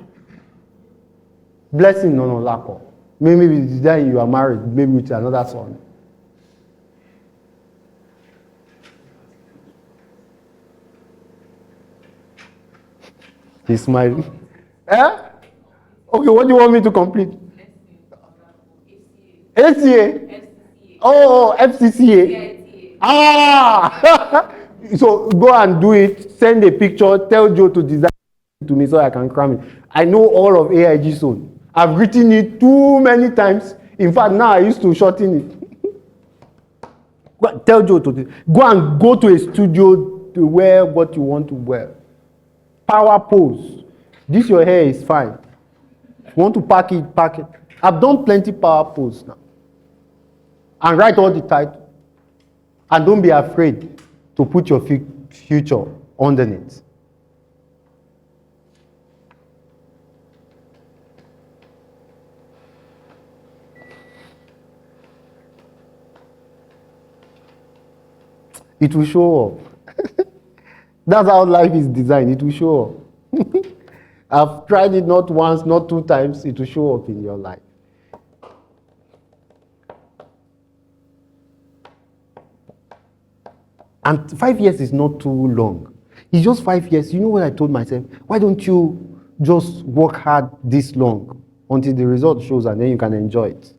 Blessing, no, lack of. Maybe then you are married, maybe with another son. He's smiling. Eh? Okay, what do you want me to complete? ACA? Oh, FCCA. Ah! So go and do it. Send a picture. Tell Joe to design it to me so I can cram it. I know all of AIG Zone. I've written it too many times. In fact, now I used to shorten it. Tell Joe to go to a studio to wear what you want to wear. Power pose. This your hair is fine. If you want to pack it, pack it. I've done plenty power pose now. And write all the title. And don't be afraid to put your future underneath. It will show up. That's how life is designed. It will show up. I've tried it not once, not 2 times. It will show up in your life. And 5 years is not too long. It's just 5 years. You know what I told myself? Why don't you just work hard this long until the result shows and then you can enjoy it?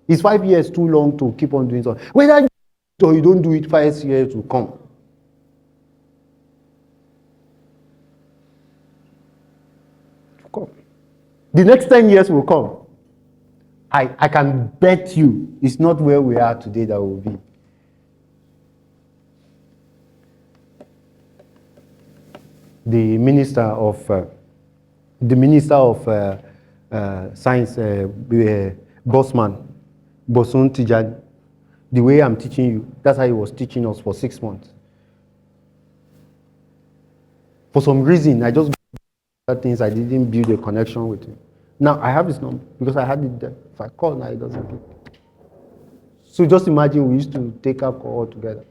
Is 5 years too long to keep on doing something? Whether you do it or you don't do it, 5 years will come. The next 10 years will come. I can bet you it's not where we are today that will be. The Minister of Science, Bosun Tijani, the way I'm teaching you, that's how he was teaching us for 6 months. For some reason, I just things I didn't build a connection with him. Now I have his number because I had it there. If I call now, it doesn't pick. So just imagine we used to take alcohol together.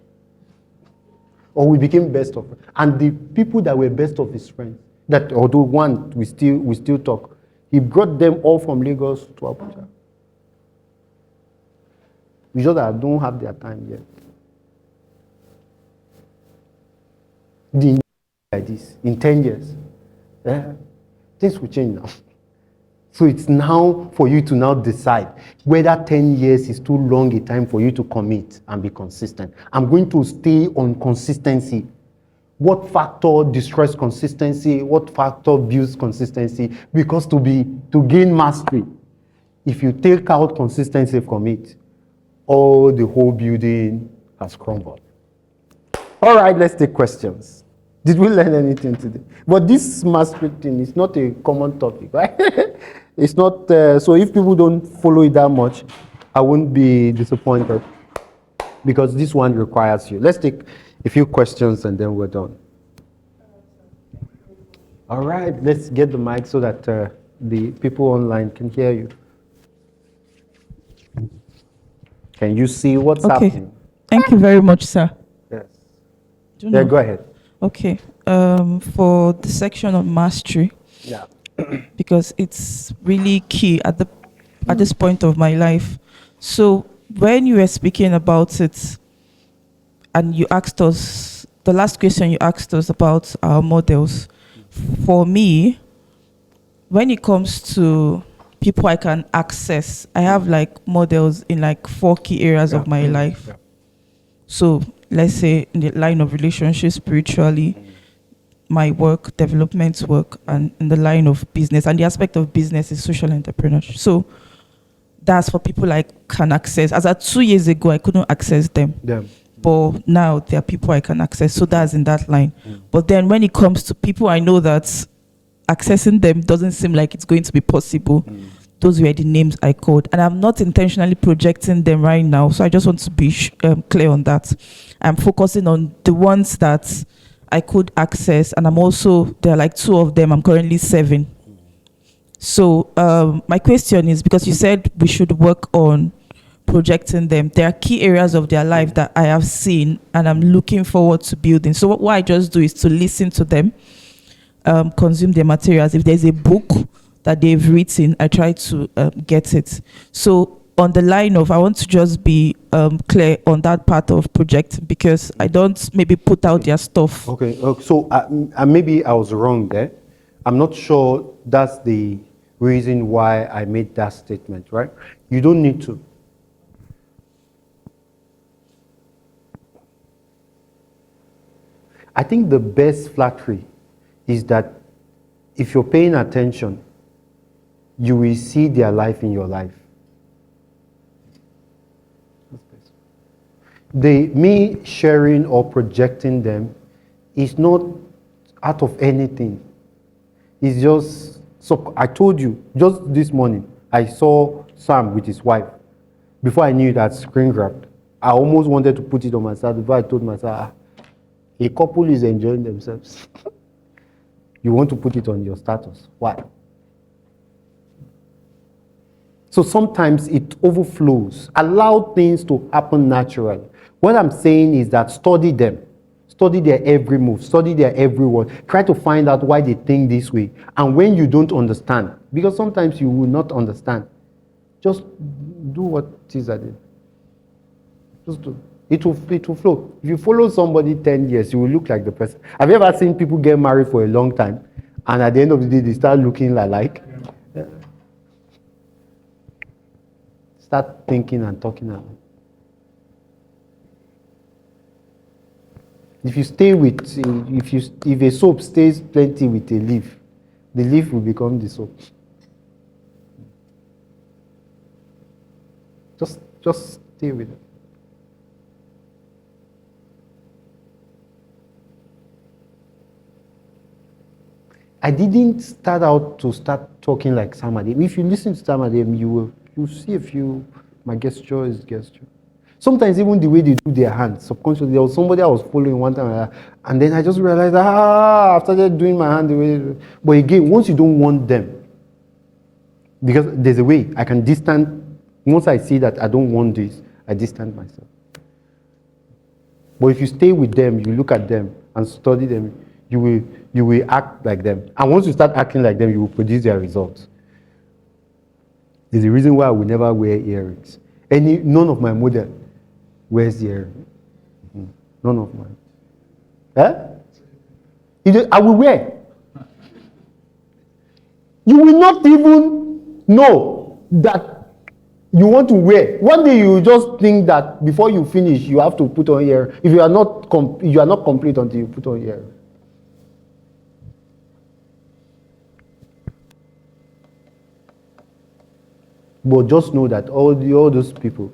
Or we became best of friends. And the people that were best of his friends, that although one we still talk, he brought them all from Lagos to Abuja. It's just that I don't have their time yet. Like this, in 10 years, things will change now. So it's now for you to now decide whether 10 years is too long a time for you to commit and be consistent. I'm going to stay on consistency. What factor destroys consistency? What factor builds consistency? Because to gain mastery, if you take out consistency from it, the whole building has crumbled. All right, let's take questions. Did we learn anything today? But this mastery thing is not a common topic, right? It's not, so if people don't follow it that much, I wouldn't be disappointed because this one requires you. Let's take a few questions and then we're done. All right, let's get the mic so that the people online can hear you. Can you see what's Okay. happening? Thank you very much, sir. Yes. Do you Yeah, know- go ahead. Okay. For the section on mastery, Yeah. because it's really key at this point of my life. So when you were speaking about it, and you asked us the last question you asked us about our models, for me, when it comes to people I can access, I have like models in like 4 key areas of my life. Yeah. So let's say in the line of relationships, spiritually, my work, development work, and in the line of business. And the aspect of business is social entrepreneurship. So that's for people I can access. As at 2 years ago, I couldn't access them. Yeah. But now there are people I can access. So that's in that line. But then when it comes to people I know that accessing them doesn't seem like it's going to be possible, those were the names I called. And I'm not intentionally projecting them right now. So I just want to be clear on that. I'm focusing on the ones that I could access. And I'm also, there are like 2 of them I'm currently serving. So my question is, because you said we should work on projecting them, there are key areas of their life that I have seen and I'm looking forward to building. So what I just do is to listen to them, consume their materials. If there's a book that they've written, I try to get it. So on the line of, I want to just be clear on that part of projecting, because I don't maybe put out their stuff. Okay, so maybe I was wrong there. I'm not sure that's the reason why I made that statement, right? You don't need to. I think the best flattery is that if you're paying attention, you will see their life in your life. Me sharing or projecting them is not out of anything. It's just, so I told you, just this morning, I saw Sam with his wife. Before I knew that screen grabbed, I almost wanted to put it on myself before I told myself, a couple is enjoying themselves. You want to put it on your status. Why? So sometimes it overflows. Allow things to happen naturally. What I'm saying is that study them. Study their every move. Study their every word. Try to find out why they think this way. And when you don't understand, because sometimes you will not understand, just do what it is that they just do. It will flow. If you follow somebody 10 years, you will look like the person. Have you ever seen people get married for a long time, and at the end of the day, they start looking like? Yeah. Start thinking and talking alike. If you stay with, if a soap stays plenty with a leaf, the leaf will become the soap. Just stay with it. I didn't start out to start talking like Sam Adem. If you listen to Sam Adem, you'll see a few, my gesture is gesture. Sometimes even the way they do their hands, subconsciously, there was somebody I was following one time, and then I just realized, I started doing my hand the way. But again, once you don't want them, because there's a way I can distance, once I see that I don't want this, I distance myself. But if you stay with them, you look at them and study them, you will act like them. And once you start acting like them, you will produce their results. It's the reason why I will never wear earrings. None of my model wears the earring. None of mine. I will wear. You will not even know that you want to wear. One day you just think that before you finish, you have to put on earring. If you are not complete until you put on earring. But just know that all those people,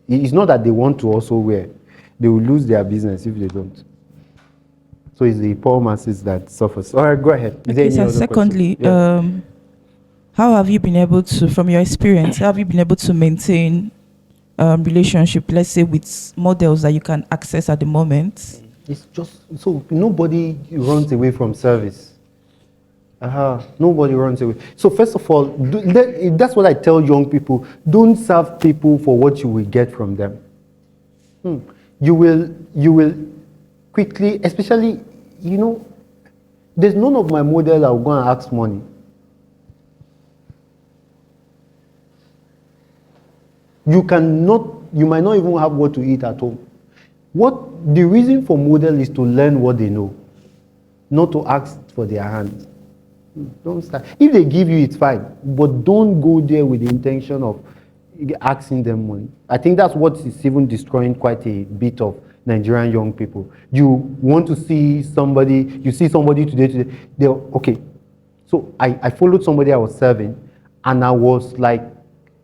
it's not that they want to also wear. They will lose their business if they don't. So it's the poor masses that suffers. All right, go ahead. Okay, so secondly, how have you been able to, from your experience, how have you been able to maintain relationship, let's say with models that you can access at the moment? It's just so nobody runs away from service. Nobody runs away. So first of all, that's what I tell young people. Don't serve people for what you will get from them. You will quickly, especially, there's none of my model that will go and ask money. You might not even have what to eat at home. The reason for model is to learn what they know, not to ask for their hand. Don't start. If they give you, it's fine, but don't go there with the intention of asking them money. I think that's what is even destroying quite a bit of Nigerian young people. You want to see somebody, you see somebody today, okay. So I followed somebody I was serving, and I was like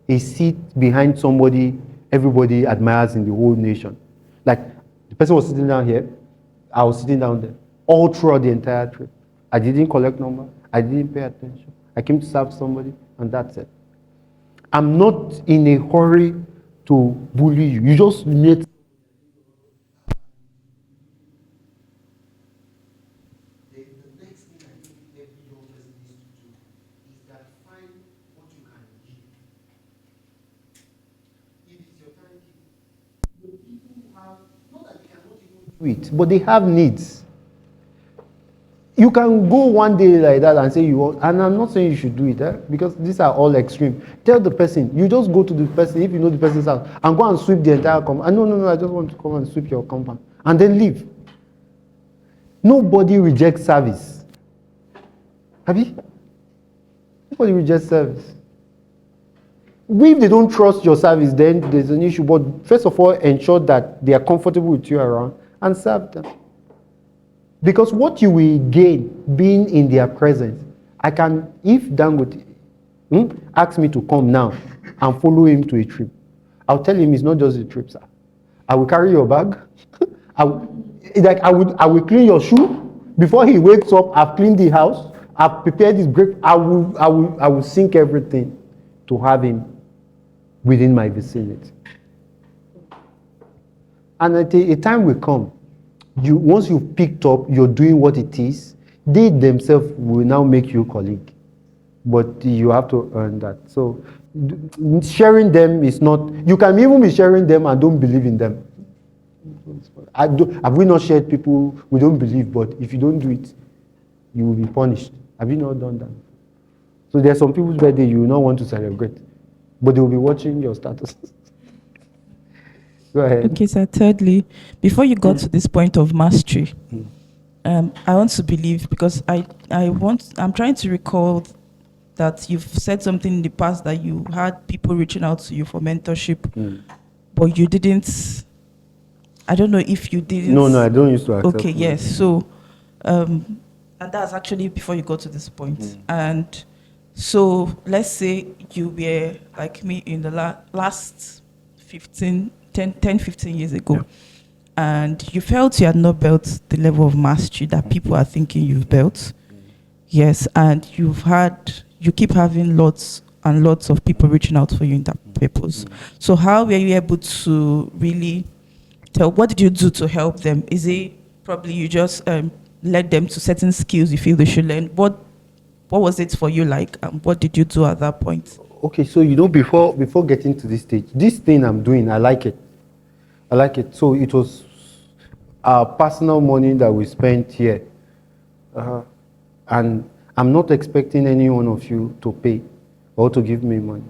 a seat behind somebody everybody admires in the whole nation. Like, the person was sitting down here, I was sitting down there, all throughout the entire trip. I didn't collect number, I didn't pay attention. I came to serve somebody, and that's it. I'm not in a hurry to bully you. You just need. The next thing I think every young person needs to do is that find what you can give. If it's your time, the people who have, not that they cannot even do it, but they have needs. You can go one day like that and say you want, and I'm not saying you should do it, because these are all extreme. Tell the person, you just go to the person, if you know the person's house, and go and sweep the entire compound. No, I just want to come and sweep your compound, and then leave. Nobody rejects service. Abi? Nobody rejects service. If they don't trust your service, then there's an issue. But first of all, ensure that they are comfortable with you around and serve them. Because what you will gain being in their presence, if Dangote asks me to come now and follow him to a trip, I'll tell him it's not just a trip, sir. I will carry your bag. I will clean your shoe. Before he wakes up, I've cleaned the house. I've prepared his breakfast. I will sink everything to have him within my vicinity. And a time will come. Once you've picked up, you're doing what it is, they themselves will now make you colleague. But you have to earn that. So sharing them is not, you can even be sharing them and don't believe in them. Have we not shared people we don't believe, but if you don't do it, you will be punished? Have you not done that? So there are some people's birthday you will not want to celebrate, but they will be watching your status. Go ahead. Okay, so thirdly, before you got to this point of mastery, I want to believe, because I'm trying to recall that you've said something in the past that you had people reaching out to you for mentorship, but you didn't. I don't know if you didn't. No, I don't used to accept. Okay, yes. So, and that's actually before you got to this point. And so, let's say you were like me in the last 10, 15 years ago, and you felt you had not built the level of mastery that people are thinking you've built. Yes, and you keep having lots and lots of people reaching out for you in that purpose. So how were you able to really what did you do to help them? Is it probably you just led them to certain skills you feel they should learn? What was it for you like? What did you do at that point? Okay, so before getting to this stage, this thing I'm doing, I like it. So it was our personal money that we spent here. And I'm not expecting any one of you to pay or to give me money.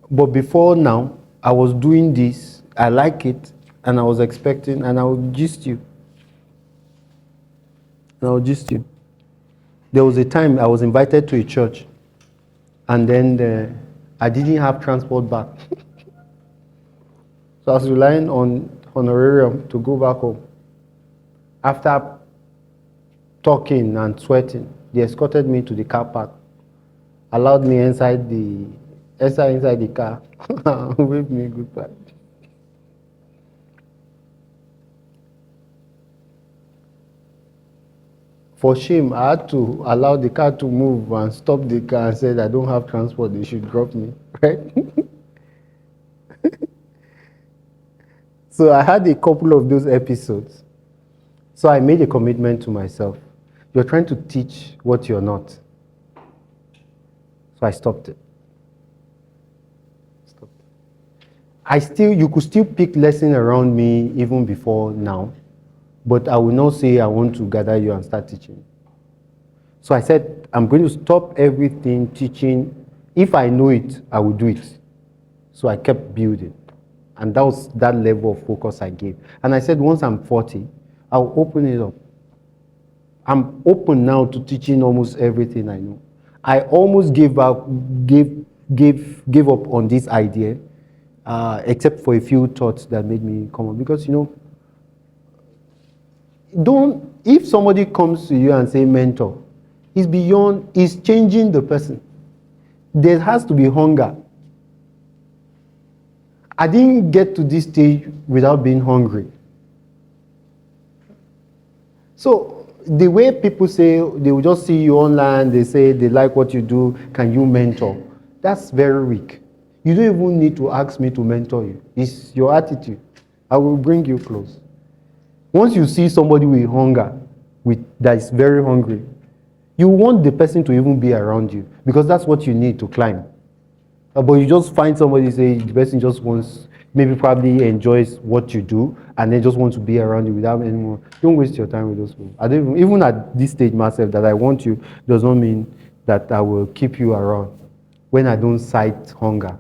But before now, I was doing this, I like it, and I was expecting, and I would gist you. There was a time I was invited to a church, and then I didn't have transport back. So I was relying on honorarium to go back home. After talking and sweating, they escorted me to the car park, allowed me inside the car, waved me goodbye. For shame, I had to allow the car to move and stop the car and said, I don't have transport, they should drop me, right? So I had a couple of those episodes. So I made a commitment to myself. You're trying to teach what you're not. So I stopped it. You could still pick lessons around me even before now, but I will not say I want to gather you and start teaching. So I said, I'm going to stop everything teaching. If I know it, I will do it. So I kept building. And that was that level of focus I gave. And I said, once I'm 40, I'll open it up. I'm open now to teaching almost everything I know. I almost gave up on this idea, except for a few thoughts that made me come on. Because, if somebody comes to you and say mentor, it's changing the person. There has to be hunger. I didn't get to this stage without being hungry. So the way people say, they will just see you online, they say they like what you do, can you mentor? That's very weak. You don't even need to ask me to mentor you. It's your attitude. I will bring you close. Once you see somebody with hunger, that is very hungry, you want the person to even be around you because that's what you need to climb. But you just find somebody, say the person just wants, maybe probably enjoys what you do, and they just want to be around you without any more. Don't waste your time with those people. I don't even at this stage myself, that I want you does not mean that I will keep you around when I don't cite hunger.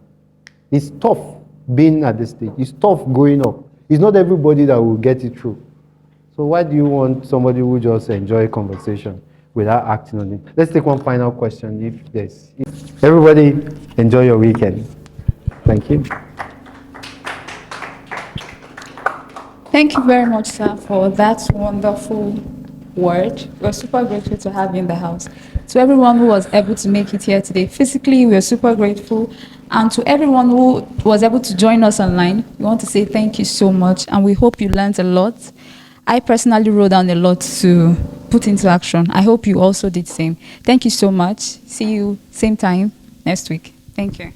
It's tough being at this stage. It's tough going up. It's not everybody that will get it through. So why do you want somebody who just enjoy conversation without acting on it? Let's take one final question. If everybody enjoy your weekend. Thank you. Thank you very much, sir, for that wonderful word. We're super grateful to have you in the house. To everyone who was able to make it here today physically, we're super grateful. And to everyone who was able to join us online, we want to say thank you so much, and we hope you learned a lot. I personally wrote down a lot to put into action. I hope you also did the same. Thank you so much. See you same time next week. Thank you.